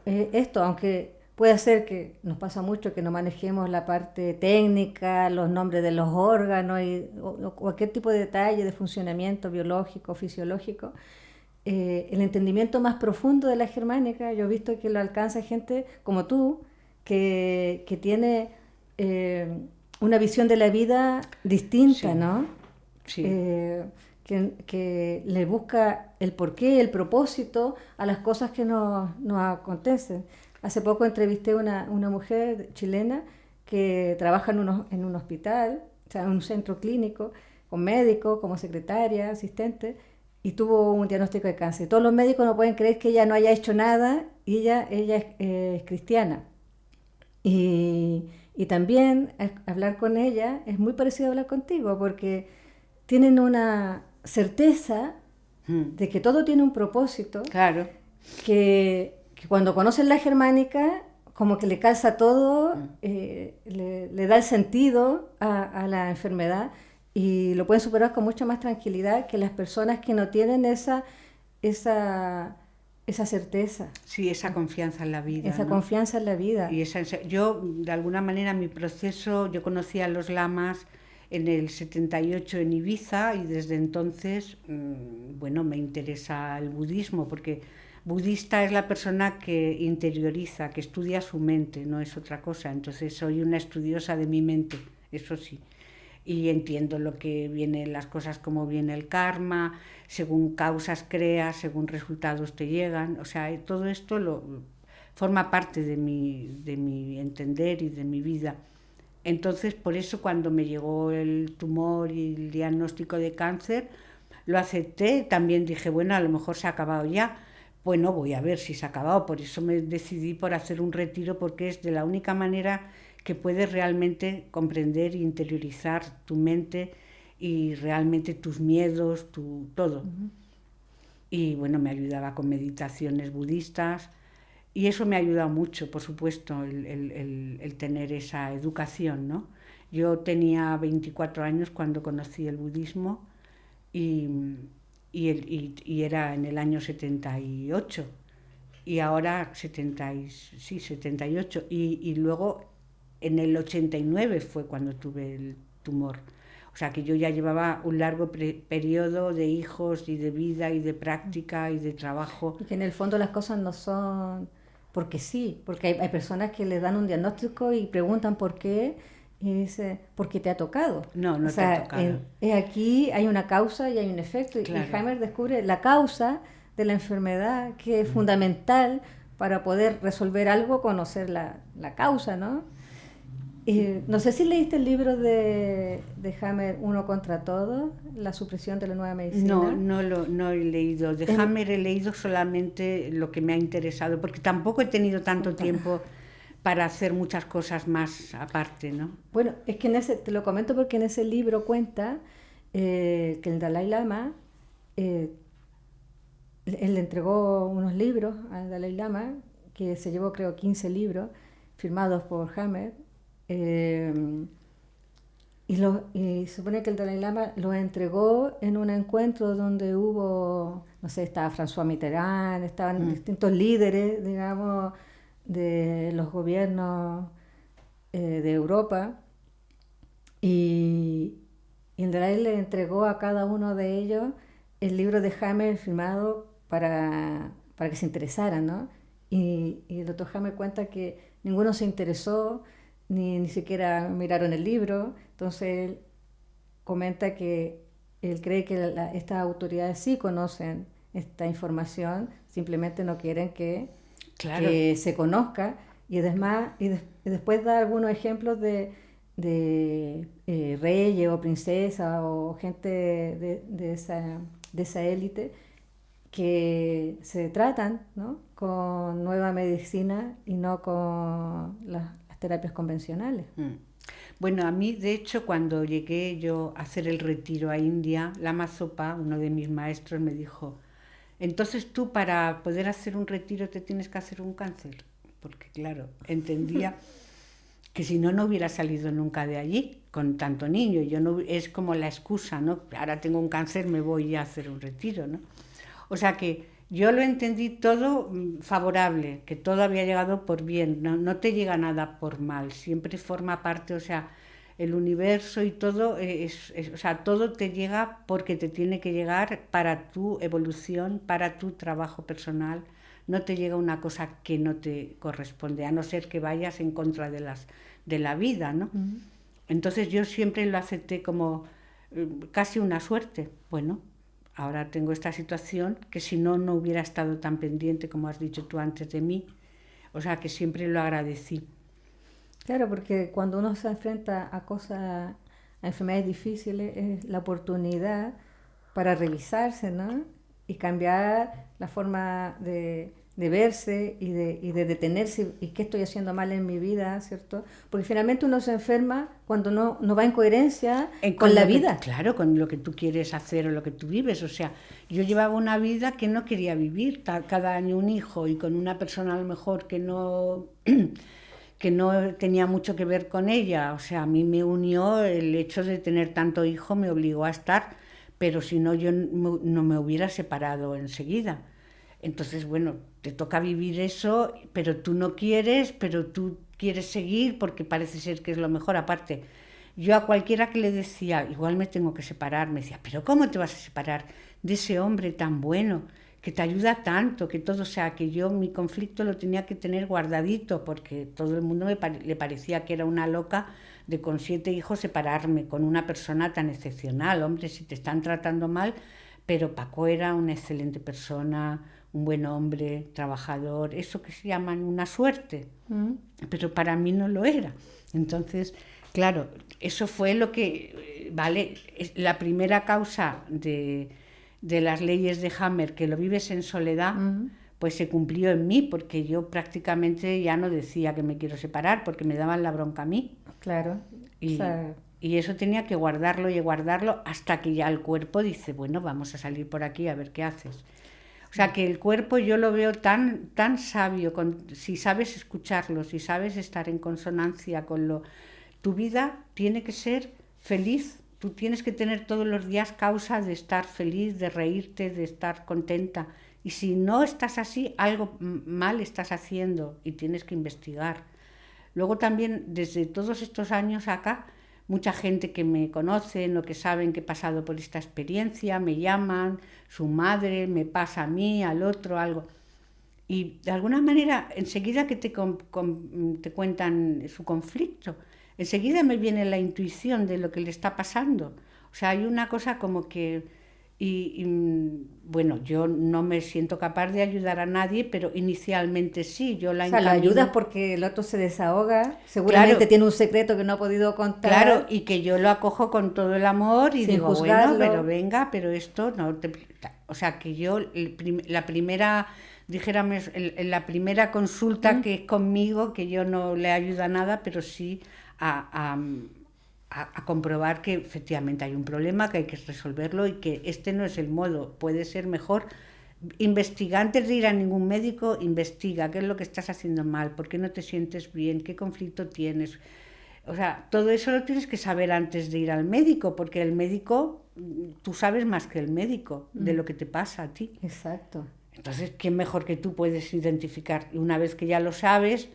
Speaker 2: esto, aunque puede ser que nos pasa mucho que no manejemos la parte técnica, los nombres de los órganos o cualquier tipo de detalle de funcionamiento biológico, fisiológico. El entendimiento más profundo de la germánica, yo he visto que lo alcanza gente como tú, que tiene una visión de la vida distinta, sí. ¿No? Sí. Que le busca el porqué, el propósito a las cosas que nos acontecen. Hace poco entrevisté a una mujer chilena que trabaja en un hospital, o sea, en un centro clínico, con médicos, como secretaria, asistente, y tuvo un diagnóstico de cáncer. Todos los médicos no pueden creer que ella no haya hecho nada, y ella es cristiana. Y también hablar con ella es muy parecido a hablar contigo, porque tienen una certeza de que todo tiene un propósito.
Speaker 3: Claro.
Speaker 2: Que cuando conocen la germánica, como que le calza todo, le da el sentido a la enfermedad y lo pueden superar con mucha más tranquilidad que las personas que no tienen esa certeza.
Speaker 3: Sí, esa confianza en la vida.
Speaker 2: Esa confianza en la vida.
Speaker 3: Y yo, de alguna manera, mi proceso, yo conocí a los lamas en el 78 en Ibiza y desde entonces, bueno, me interesa el budismo porque budista es la persona que interioriza, que estudia su mente, no es otra cosa. Entonces soy una estudiosa de mi mente, eso sí. Y entiendo lo que viene, las cosas como viene el karma, según causas creas, según resultados te llegan. O sea, todo esto forma parte de mi entender y de mi vida. Entonces, por eso cuando me llegó el tumor y el diagnóstico de cáncer, lo acepté. También dije, bueno, a lo mejor se ha acabado ya. Bueno, voy a ver si se ha acabado. Por eso me decidí por hacer un retiro, porque es de la única manera que puedes realmente comprender e interiorizar tu mente y realmente tus miedos, todo. Uh-huh. Y bueno, me ayudaba con meditaciones budistas. Y eso me ha ayudado mucho, por supuesto, el tener esa educación, ¿no? Yo tenía 24 años cuando conocí el budismo y era en el año 78 y ahora 78 y luego en el 89 fue cuando tuve el tumor. O sea que yo ya llevaba un largo periodo de hijos y de vida y de práctica y de trabajo.
Speaker 2: Y que en el fondo las cosas no son porque sí, porque hay personas que les dan un diagnóstico y preguntan por qué, y dice, porque te ha tocado.
Speaker 3: No te ha tocado.
Speaker 2: Aquí hay una causa y hay un efecto, claro. Y Hammer descubre la causa de la enfermedad, que es fundamental para poder resolver algo, conocer la causa, ¿no? No sé si leíste el libro de Hammer, Uno contra Todos, la supresión de la nueva medicina.
Speaker 3: No he leído. De Hammer he leído solamente lo que me ha interesado, porque tampoco he tenido tanto tiempo para hacer muchas cosas más aparte, ¿no?
Speaker 2: Bueno, es que te lo comento porque en ese libro cuenta que el Dalai Lama, él le entregó unos libros al Dalai Lama, que se llevó creo 15 libros, firmados por Hammer, y se supone que el Dalai Lama los entregó en un encuentro donde hubo, no sé, estaba François Mitterrand, estaban distintos líderes, digamos, de los gobiernos de Europa, y el Dalai le entregó a cada uno de ellos el libro de Hammer firmado para que se interesaran, ¿no? Y el doctor Hammer cuenta que ninguno se interesó, ni siquiera miraron el libro. Entonces él comenta que él cree que estas autoridades sí conocen esta información, simplemente no quieren que se conozca, y además y después da algunos ejemplos de reyes o princesas o gente de esa élite que se tratan, ¿no?, con nueva medicina y no con las terapias convencionales.
Speaker 3: Bueno, a mí, de hecho, cuando llegué yo a hacer el retiro a India, Lama Zopa, uno de mis maestros, me dijo: entonces tú, para poder hacer un retiro, te tienes que hacer un cáncer. Porque claro, entendía que si no, no hubiera salido nunca de allí con tanto niño. Es como la excusa, ¿no? Ahora tengo un cáncer, me voy a hacer un retiro, ¿no? O sea que yo lo entendí todo favorable, que todo había llegado por bien, no te llega nada por mal, siempre forma parte, o sea, el universo y todo, o sea, todo te llega porque te tiene que llegar para tu evolución, para tu trabajo personal. No te llega una cosa que no te corresponde, a no ser que vayas en contra de la vida, ¿no? Uh-huh. Entonces yo siempre lo acepté como casi una suerte. Bueno, ahora tengo esta situación que si no, no hubiera estado tan pendiente como has dicho tú antes de mí. O sea, que siempre lo agradecí.
Speaker 2: Claro, porque cuando uno se enfrenta a enfermedades difíciles, es la oportunidad para revisarse, ¿no? Y cambiar la forma de verse y de detenerse, y qué estoy haciendo mal en mi vida, ¿cierto? Porque finalmente uno se enferma cuando no va en coherencia con la vida.
Speaker 3: Claro, con lo que tú quieres hacer o lo que tú vives. O sea, yo llevaba una vida que no quería vivir, cada año un hijo, y con una persona a lo mejor que no tenía mucho que ver con ella. O sea, a mí me unió el hecho de tener tanto hijo, me obligó a estar, pero si no, yo no me hubiera separado enseguida. Entonces, bueno, te toca vivir eso, pero tú no quieres, pero tú quieres seguir porque parece ser que es lo mejor. Aparte, yo a cualquiera que le decía, igual me tengo que separar, me decía, ¿pero cómo te vas a separar de ese hombre tan bueno, que te ayuda tanto, que todo? O sea, que yo mi conflicto lo tenía que tener guardadito, porque todo el mundo le parecía que era una loca de con 7 hijos separarme con una persona tan excepcional. Hombre, si te están tratando mal, pero Paco era una excelente persona, un buen hombre, trabajador, eso que se llaman una suerte, pero para mí no lo era. Entonces, claro, eso fue lo que, vale, la primera causa de las leyes de Hammer, que lo vives en soledad, pues se cumplió en mí, porque yo prácticamente ya no decía que me quiero separar, porque me daban la bronca a mí.
Speaker 2: Claro.
Speaker 3: Y eso tenía que guardarlo y guardarlo hasta que ya el cuerpo dice, bueno, vamos a salir por aquí a ver qué haces. O sea, que el cuerpo yo lo veo tan sabio, si sabes escucharlo, si sabes estar en consonancia con tu vida tiene que ser feliz. Tú tienes que tener todos los días causa de estar feliz, de reírte, de estar contenta. Y si no estás así, algo mal estás haciendo y tienes que investigar. Luego también, desde todos estos años acá, mucha gente que me conocen o que saben que he pasado por esta experiencia, me llaman, su madre, me pasa a mí, al otro, algo. Y de alguna manera, enseguida que te cuentan su conflicto, enseguida me viene la intuición de lo que le está pasando. O sea, hay una cosa como que Bueno, yo no me siento capaz de ayudar a nadie, pero inicialmente sí, yo la
Speaker 2: O sea, lo
Speaker 3: encamino.
Speaker 2: ayudas porque el otro se desahoga, seguramente
Speaker 3: Claro,
Speaker 2: tiene un secreto que no ha podido contar,
Speaker 3: claro, y que yo lo acojo con todo el amor y
Speaker 2: sin
Speaker 3: digo, bueno, pero
Speaker 2: juzgarlo.
Speaker 3: venga, pero esto no te... O sea, que yo la primera, dijéramos, la primera consulta
Speaker 2: ¿Mm?
Speaker 3: que es conmigo, que yo no le ayudo a nada, pero sí a comprobar que efectivamente hay un problema, que hay que resolverlo y que este no es el modo, puede ser mejor. Investiga antes de ir a ningún médico, investiga qué es lo que estás haciendo mal, por qué no te sientes bien, qué conflicto tienes. O sea, todo eso lo tienes que saber antes de ir al médico, porque el médico, tú sabes más que el médico de lo que te pasa a ti.
Speaker 2: Exacto.
Speaker 3: Entonces, ¿quién mejor que tú puedes identificar? Y una vez que ya lo sabes,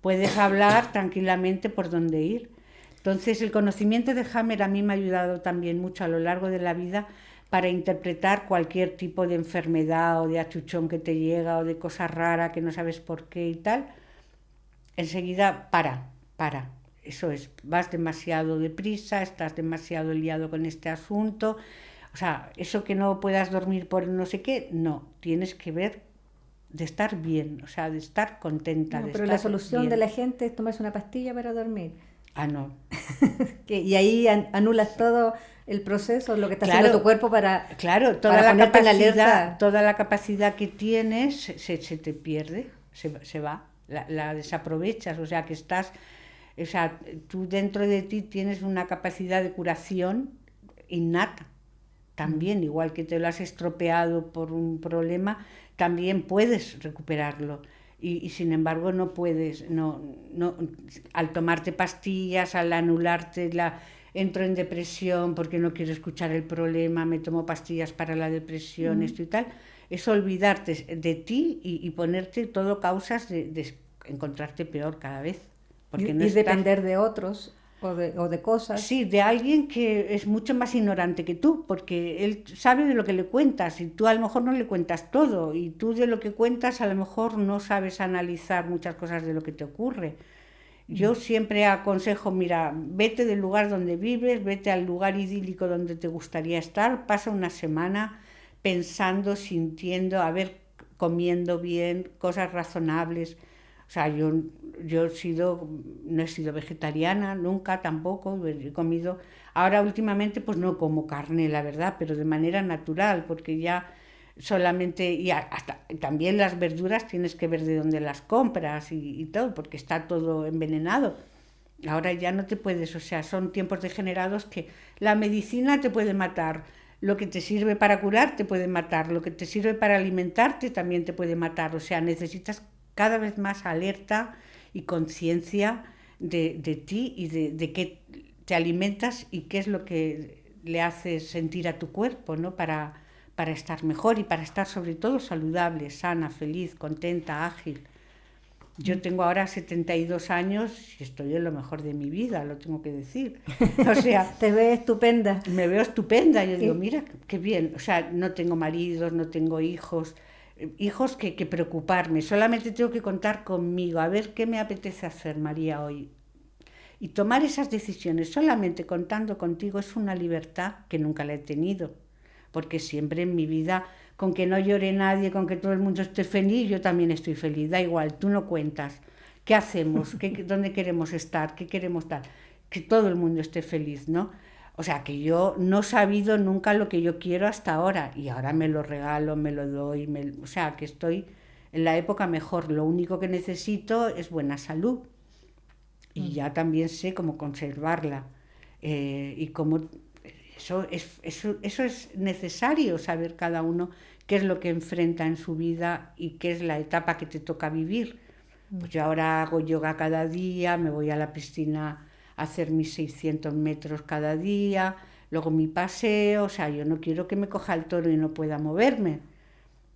Speaker 3: puedes hablar tranquilamente por dónde ir. Entonces, el conocimiento de Hammer a mí me ha ayudado también mucho a lo largo de la vida para interpretar cualquier tipo de enfermedad o de achuchón que te llega o de cosa rara que no sabes por qué y tal. Enseguida, para. Eso es, vas demasiado deprisa, estás demasiado liado con este asunto. O sea, eso que no puedas dormir por no sé qué, no, tienes que ver de estar bien, o sea, de estar contenta,
Speaker 2: No,
Speaker 3: de
Speaker 2: pero la
Speaker 3: estar
Speaker 2: solución de
Speaker 3: bien.
Speaker 2: la gente es tomarse una pastilla para dormir.
Speaker 3: Ah, no.
Speaker 2: Y ahí anulas todo el proceso, lo que está haciendo tu
Speaker 3: Claro,
Speaker 2: cuerpo
Speaker 3: claro,
Speaker 2: para ponerte en alerta.
Speaker 3: toda la capacidad que tienes se te pierde, se va, la desaprovechas, o sea que estás, o sea, tú dentro de ti tienes una capacidad de curación innata. También, igual que te lo has estropeado por un problema, también puedes recuperarlo. Y sin embargo no puedes, al tomarte pastillas, al anularte entro en depresión porque no quiero escuchar el problema, me tomo pastillas para la depresión, esto y tal, es olvidarte de ti y ponerte todo causas de encontrarte peor cada vez, porque no
Speaker 2: Y
Speaker 3: estás...
Speaker 2: depender de otros o de cosas.
Speaker 3: Sí, de alguien que es mucho más ignorante que tú, porque él sabe de lo que le cuentas y tú a lo mejor no le cuentas todo y tú de lo que cuentas a lo mejor no sabes analizar muchas cosas de lo que te ocurre. Yo siempre aconsejo, mira, vete del lugar donde vives, vete al lugar idílico donde te gustaría estar, pasa una semana pensando, sintiendo, a ver, comiendo bien, cosas razonables. O sea, yo no he sido vegetariana nunca tampoco, he comido, ahora últimamente pues no como carne, la verdad, pero de manera natural, porque ya solamente, y hasta también las verduras tienes que ver de dónde las compras y todo, porque está todo envenenado. Ahora ya no te puedes, o sea, son tiempos degenerados que la medicina te puede matar, lo que te sirve para curar te puede matar, lo que te sirve para alimentarte también te puede matar, o sea, necesitas cada vez más alerta y conciencia de ti y de qué te alimentas y qué es lo que le haces sentir a tu cuerpo, ¿no? Para estar mejor y para estar sobre todo saludable, sana, feliz, contenta, ágil. Yo tengo ahora 72 años y estoy en lo mejor de mi vida, lo tengo que decir. O sea,
Speaker 2: Te ves estupenda.
Speaker 3: me veo estupenda. Yo digo,
Speaker 2: Y,
Speaker 3: mira, qué bien. O sea, no tengo maridos, no tengo hijos. Hijos que preocuparme. Solamente tengo que contar conmigo. A ver qué me apetece hacer, María, hoy. Y tomar esas decisiones solamente contando contigo es una libertad que nunca la he tenido. Porque siempre en mi vida, con que no llore nadie, con que todo el mundo esté feliz, yo también estoy feliz. Da igual, tú no cuentas. ¿Qué hacemos? ¿Dónde queremos estar? ¿Qué queremos dar? Que todo el mundo esté feliz, ¿no? O sea, que yo no he sabido nunca lo que yo quiero hasta ahora. Y ahora me lo regalo, me lo doy. O sea, que estoy en la época mejor. Lo único que necesito es buena salud. Y ya también sé cómo conservarla. Y cómo eso es necesario saber cada uno qué es lo que enfrenta en su vida y qué es la etapa que te toca vivir. Pues yo ahora hago yoga cada día, me voy a la piscina a hacer mis 600 metros cada día, luego mi paseo, o sea, yo no quiero que me coja el toro y no pueda moverme.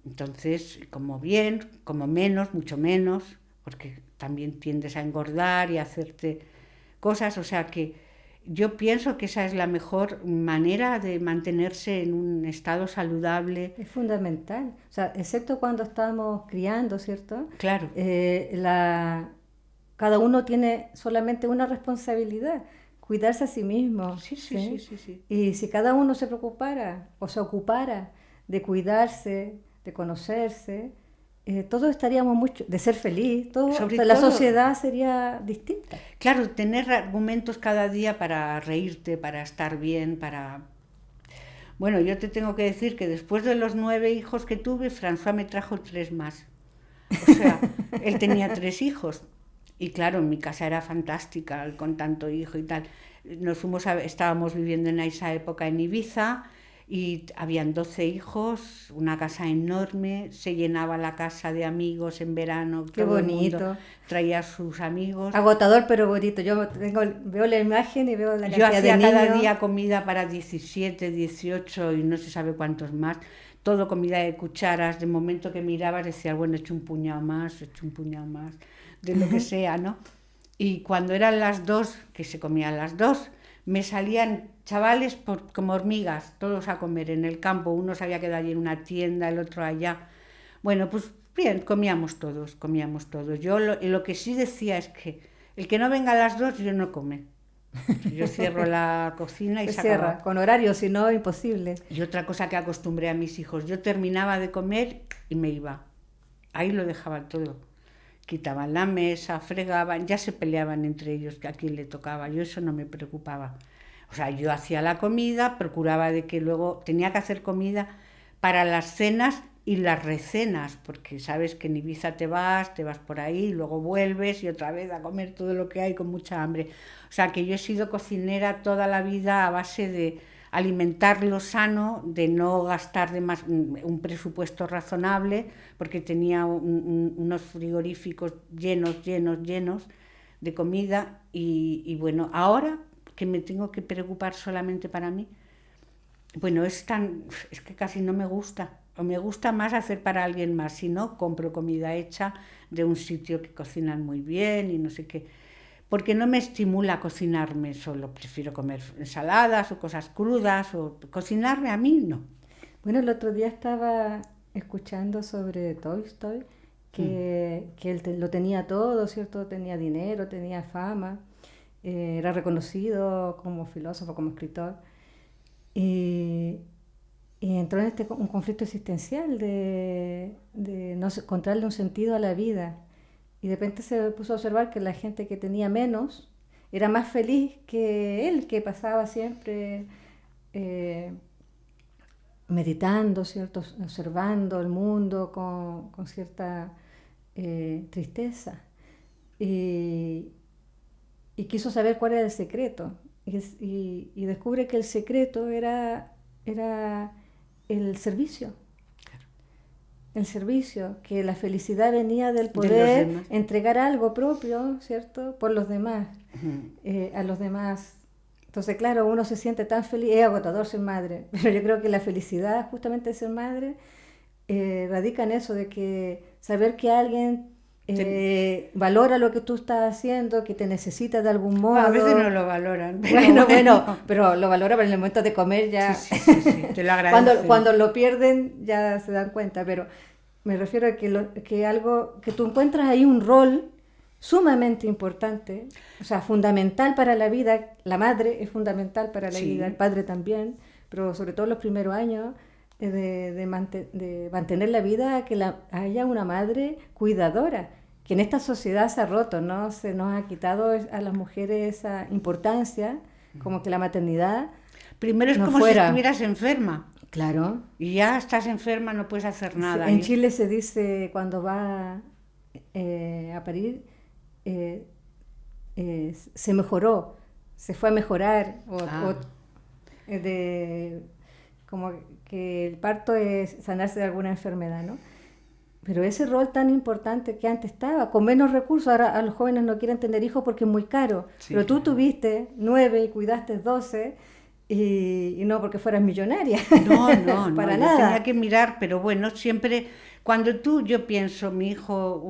Speaker 3: Entonces, como bien, como menos, mucho menos, porque también tiendes a engordar y a hacerte cosas, o sea que yo pienso que esa es la mejor manera de mantenerse en un estado saludable.
Speaker 2: es fundamental. O sea, excepto cuando estamos criando, ¿cierto?
Speaker 3: Claro,
Speaker 2: Cada uno tiene solamente una responsabilidad. cuidarse a sí mismo.
Speaker 3: Sí.
Speaker 2: Y si cada uno se preocupara o se ocupara de cuidarse, de conocerse, todos estaríamos mucho, de ser feliz, la sociedad sería distinta.
Speaker 3: Claro, tener argumentos cada día para reírte, para estar bien, para... Bueno, yo te tengo que decir que después de los 9 hijos que tuve, François me trajo 3 más. O sea, él tenía 3 hijos. Y claro, mi casa era fantástica, con tanto hijo y tal. Estábamos viviendo en esa época en Ibiza, y habían 12 hijos, una casa enorme, se llenaba la casa de amigos en verano.
Speaker 2: Qué
Speaker 3: todo
Speaker 2: bonito.
Speaker 3: El mundo traía a sus amigos.
Speaker 2: Agotador pero bonito. Yo veo la imagen y veo la cantidad de niños.
Speaker 3: Yo hacía cada día comida para 17, 18 y no se sabe cuántos más. Todo comida de cucharas. De momento que mirabas decías, bueno, he hecho un puñado más, de lo que sea, ¿no? Y cuando eran las 2, que se comían las 2, me salían chavales como hormigas, todos a comer en el campo. Uno se había quedado allí en una tienda, el otro allá. Bueno, pues bien, comíamos todos. Yo lo que sí decía es que el que no venga a las 2, yo no come. Yo cierro la cocina y se
Speaker 2: cierra, con horario, si no, imposible.
Speaker 3: Y otra cosa que acostumbré a mis hijos, yo terminaba de comer y me iba. Ahí lo dejaban todo. Quitaban la mesa, fregaban, ya se peleaban entre ellos, que a quién le tocaba. Yo eso no me preocupaba. O sea, yo hacía la comida, procuraba de que luego tenía que hacer comida para las cenas y las recenas, porque sabes que en Ibiza te vas por ahí, y luego vuelves y otra vez a comer todo lo que hay con mucha hambre. O sea, que yo he sido cocinera toda la vida a base de alimentarlo sano, de no gastar de más, un presupuesto razonable, porque tenía unos frigoríficos llenos de comida y bueno, ahora que me tengo que preocupar solamente para mí, bueno, es que casi no me gusta, o me gusta más hacer para alguien más, si no, compro comida hecha de un sitio que cocinan muy bien y no sé qué, porque no me estimula cocinarme solo, prefiero comer ensaladas o cosas crudas, o cocinarme a mí no.
Speaker 2: Bueno, el otro día estaba escuchando sobre Tolstoy, que él lo tenía todo, ¿cierto? Tenía dinero, tenía fama, era reconocido como filósofo, como escritor, y entró en un conflicto existencial de no encontrarle un sentido a la vida. Y de repente se puso a observar que la gente que tenía menos era más feliz que él, que pasaba siempre meditando, ¿cierto? Observando el mundo con cierta tristeza. Y quiso saber cuál era el secreto. Y descubre que el secreto era el servicio. El servicio, que la felicidad venía del poder entregar algo propio, ¿cierto?, por los demás, a los demás. Entonces, claro, uno se siente tan feliz, es agotador ser madre, pero yo creo que la felicidad justamente de ser madre radica en eso, de que saber que alguien valora lo que tú estás haciendo, que te necesita de algún modo.
Speaker 3: A veces no lo valoran.
Speaker 2: Bueno, pero lo valoran en el momento de comer ya.
Speaker 3: Sí, te lo agradecen.
Speaker 2: Cuando lo pierden ya se dan cuenta, pero me refiero a que algo, que tú encuentras ahí un rol sumamente importante, o sea, fundamental para la vida. La madre es fundamental para la vida, el padre también, pero sobre todo los primeros años de mantener la vida, que haya una madre cuidadora, que en esta sociedad se ha roto, ¿no? Se nos ha quitado a las mujeres esa importancia, como que la maternidad
Speaker 3: primero es
Speaker 2: no
Speaker 3: como
Speaker 2: fuera.
Speaker 3: Si estuvieras enferma.
Speaker 2: Claro.
Speaker 3: Y ya estás enferma, no puedes hacer nada.
Speaker 2: En Chile se dice, cuando va a parir, se mejoró, se fue a mejorar, como que el parto es sanarse de alguna enfermedad, ¿no? Pero ese rol tan importante que antes estaba, con menos recursos, ahora a los jóvenes no quieren tener hijos porque es muy caro, pero tú tuviste 9 y cuidaste 12, y no porque fueras millonaria.
Speaker 3: No,
Speaker 2: para nada.
Speaker 3: Tenía que mirar, pero bueno, siempre, yo pienso, mi hijo,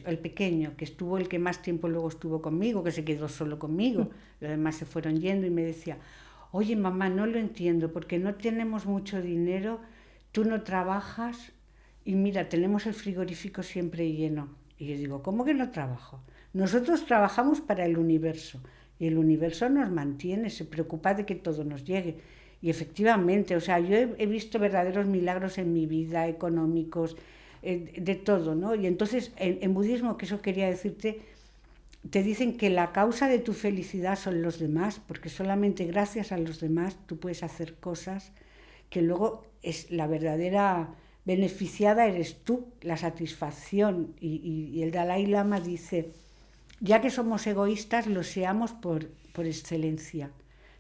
Speaker 3: el pequeño, que estuvo el que más tiempo luego estuvo conmigo, que se quedó solo conmigo, los demás se fueron yendo, y me decía, oye mamá, no lo entiendo, porque no tenemos mucho dinero, tú no trabajas, y mira, tenemos el frigorífico siempre lleno. Y yo digo, ¿cómo que no trabajo? Nosotros trabajamos para el universo. Y el universo nos mantiene, se preocupa de que todo nos llegue. Y efectivamente, o sea, yo he visto verdaderos milagros en mi vida, económicos, de todo, ¿no? Y entonces, en budismo, que eso quería decirte, te dicen que la causa de tu felicidad son los demás, porque solamente gracias a los demás tú puedes hacer cosas que luego es la verdadera beneficiada eres tú, la satisfacción. Y el Dalai Lama dice, ya que somos egoístas, lo seamos por excelencia.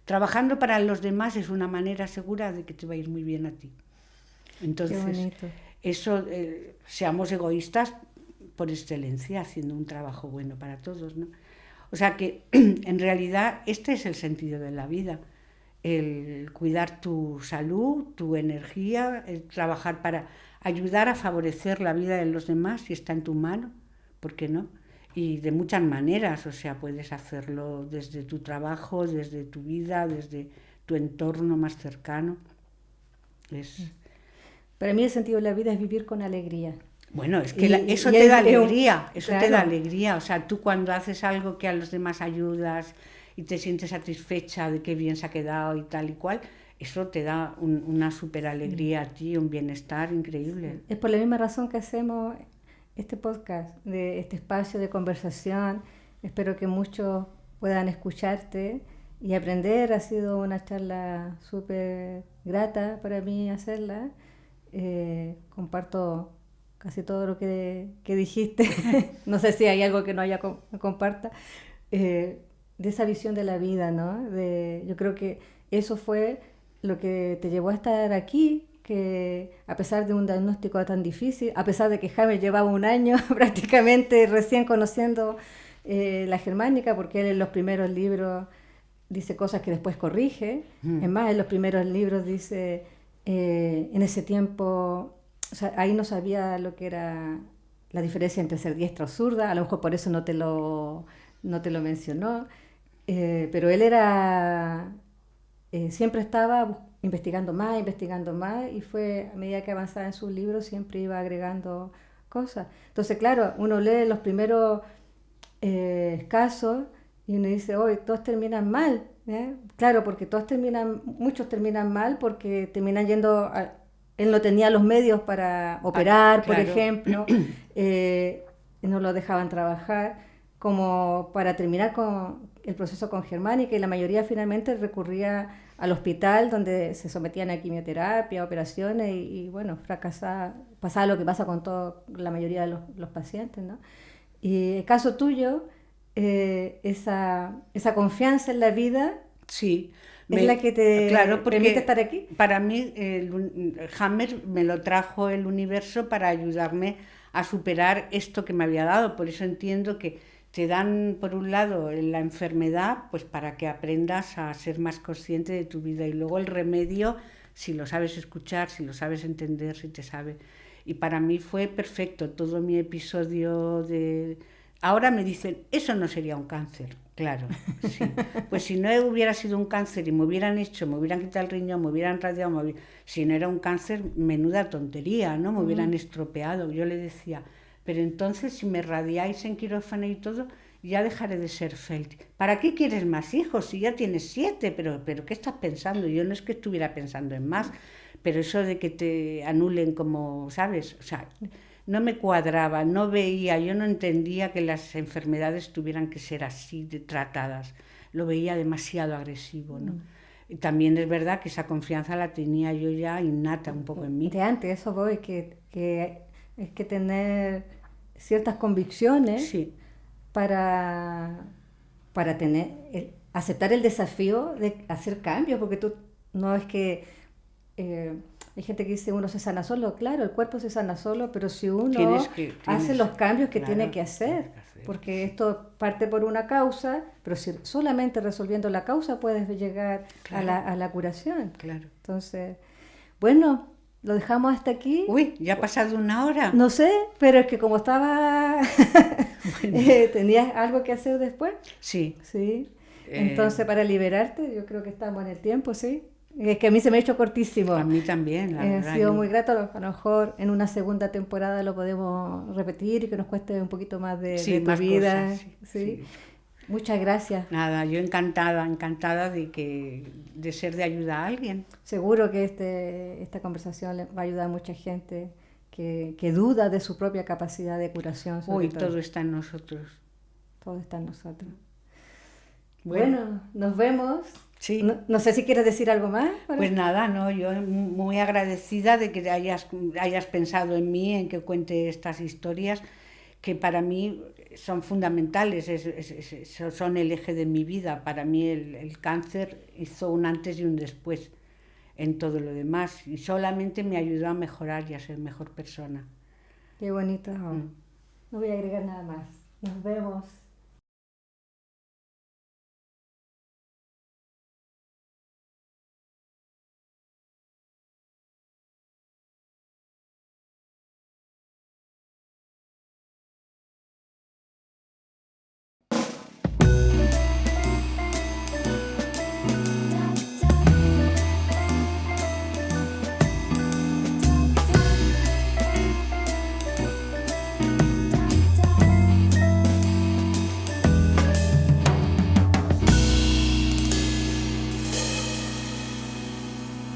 Speaker 3: Trabajando para los demás es una manera segura de que te va a ir muy bien a ti. Entonces, eso, seamos egoístas por excelencia, haciendo un trabajo bueno para todos, ¿no? O sea que, en realidad, este es el sentido de la vida. El cuidar tu salud, tu energía, el trabajar para ayudar a favorecer la vida de los demás, si está en tu mano, ¿por qué no? Y de muchas maneras, o sea, puedes hacerlo desde tu trabajo, desde tu vida, desde tu entorno más cercano.
Speaker 2: Para mí el sentido de la vida es vivir con alegría.
Speaker 3: Bueno, es que eso te da alegría, eso te da alegría. O sea, tú cuando haces algo que a los demás ayudas y te sientes satisfecha de qué bien se ha quedado y tal y cual, eso te da una súper alegría a ti, un bienestar increíble.
Speaker 2: Es por la misma razón que hacemos este podcast, de este espacio de conversación. Espero que muchos puedan escucharte y aprender. Ha sido una charla súper grata para mí hacerla. Comparto casi todo lo que dijiste. No sé si hay algo que no haya comparta. De esa visión de la vida, ¿no? Yo creo que eso fue lo que te llevó a estar aquí, que a pesar de un diagnóstico tan difícil, a pesar de que Jaime llevaba un año prácticamente recién conociendo la germánica, porque él en los primeros libros dice cosas que después corrige. Es más, en los primeros libros dice, en ese tiempo, o sea, ahí no sabía lo que era la diferencia entre ser diestra o zurda, a lo mejor por eso no te lo mencionó, pero él era, siempre estaba investigando más, y fue, a medida que avanzaba en sus libros, siempre iba agregando cosas. Entonces, claro, uno lee los primeros casos y uno dice, hoy todos terminan mal, ¿eh? Claro, porque muchos terminan mal porque terminan yendo él no tenía los medios para operar, claro, por ejemplo, no lo dejaban trabajar, como para terminar con el proceso con germánica, y la mayoría finalmente recurría al hospital donde se sometían a quimioterapia, operaciones, y bueno, pasaba lo que pasa con la mayoría de los pacientes, ¿no? Y el caso tuyo, esa confianza en la vida,
Speaker 3: sí,
Speaker 2: es la que te permite estar aquí.
Speaker 3: Para mí, Hammer me lo trajo el universo para ayudarme a superar esto que me había dado. Por eso entiendo que te dan, por un lado, la enfermedad, pues para que aprendas a ser más consciente de tu vida, y luego el remedio, si lo sabes escuchar, si lo sabes entender, si te sabe. Y para mí fue perfecto todo mi episodio de... Ahora me dicen, eso no sería un cáncer. Claro, sí. Pues si no hubiera sido un cáncer y me hubieran quitado el riñón, me hubieran radiado, si no era un cáncer, menuda tontería, ¿no? Me hubieran estropeado. Yo le decía, pero entonces si me radiáis en quirófano y todo, ya dejaré de ser fértil. ¿Para qué quieres más hijos? Si ya tienes 7, pero ¿qué estás pensando? Yo no es que estuviera pensando en más, pero eso de que te anulen como, ¿sabes? O sea, no me cuadraba, no veía, yo no entendía que las enfermedades tuvieran que ser así tratadas. Lo veía demasiado agresivo, ¿no? Y también es verdad que esa confianza la tenía yo ya innata un poco en mí.
Speaker 2: De antes, eso voy, que es que tener ciertas convicciones, sí, para aceptar el desafío de hacer cambios, porque tú no es que... hay gente que dice uno se sana solo, claro, el cuerpo se sana solo, pero si uno hace los cambios que tiene que hacer, porque esto parte por una causa, pero si solamente resolviendo la causa puedes llegar a la curación.
Speaker 3: Claro.
Speaker 2: Entonces, bueno, lo dejamos hasta aquí.
Speaker 3: Uy, ya ha pasado 1 hora.
Speaker 2: No sé, pero es que como estaba, ¿tenías algo que hacer después?
Speaker 3: Sí.
Speaker 2: Sí. Entonces, para liberarte, yo creo que estamos en el tiempo, ¿sí? Es que a mí se me ha hecho cortísimo.
Speaker 3: A mí también, la verdad.
Speaker 2: Ha sido muy grato. A lo mejor en una segunda temporada lo podemos repetir y que nos cueste un poquito más de tu vida.
Speaker 3: Cosas, sí.
Speaker 2: Muchas gracias.
Speaker 3: Nada, yo encantada de ser de ayuda a alguien.
Speaker 2: Seguro que esta conversación le va a ayudar a mucha gente que duda de su propia capacidad de curación.
Speaker 3: Uy, todo está en nosotros.
Speaker 2: Todo está en nosotros. Bueno, nos vemos.
Speaker 3: Sí.
Speaker 2: No sé si quieres decir algo más.
Speaker 3: Pues nada, no, yo muy agradecida de que hayas pensado en mí, en que cuente estas historias que para mí son fundamentales, son el eje de mi vida. Para mí el cáncer hizo un antes y un después en todo lo demás y solamente me ayudó a mejorar y a ser mejor persona.
Speaker 2: Qué bonito. No voy a agregar nada más. Nos vemos.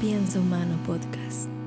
Speaker 1: Piensa Humano Podcast.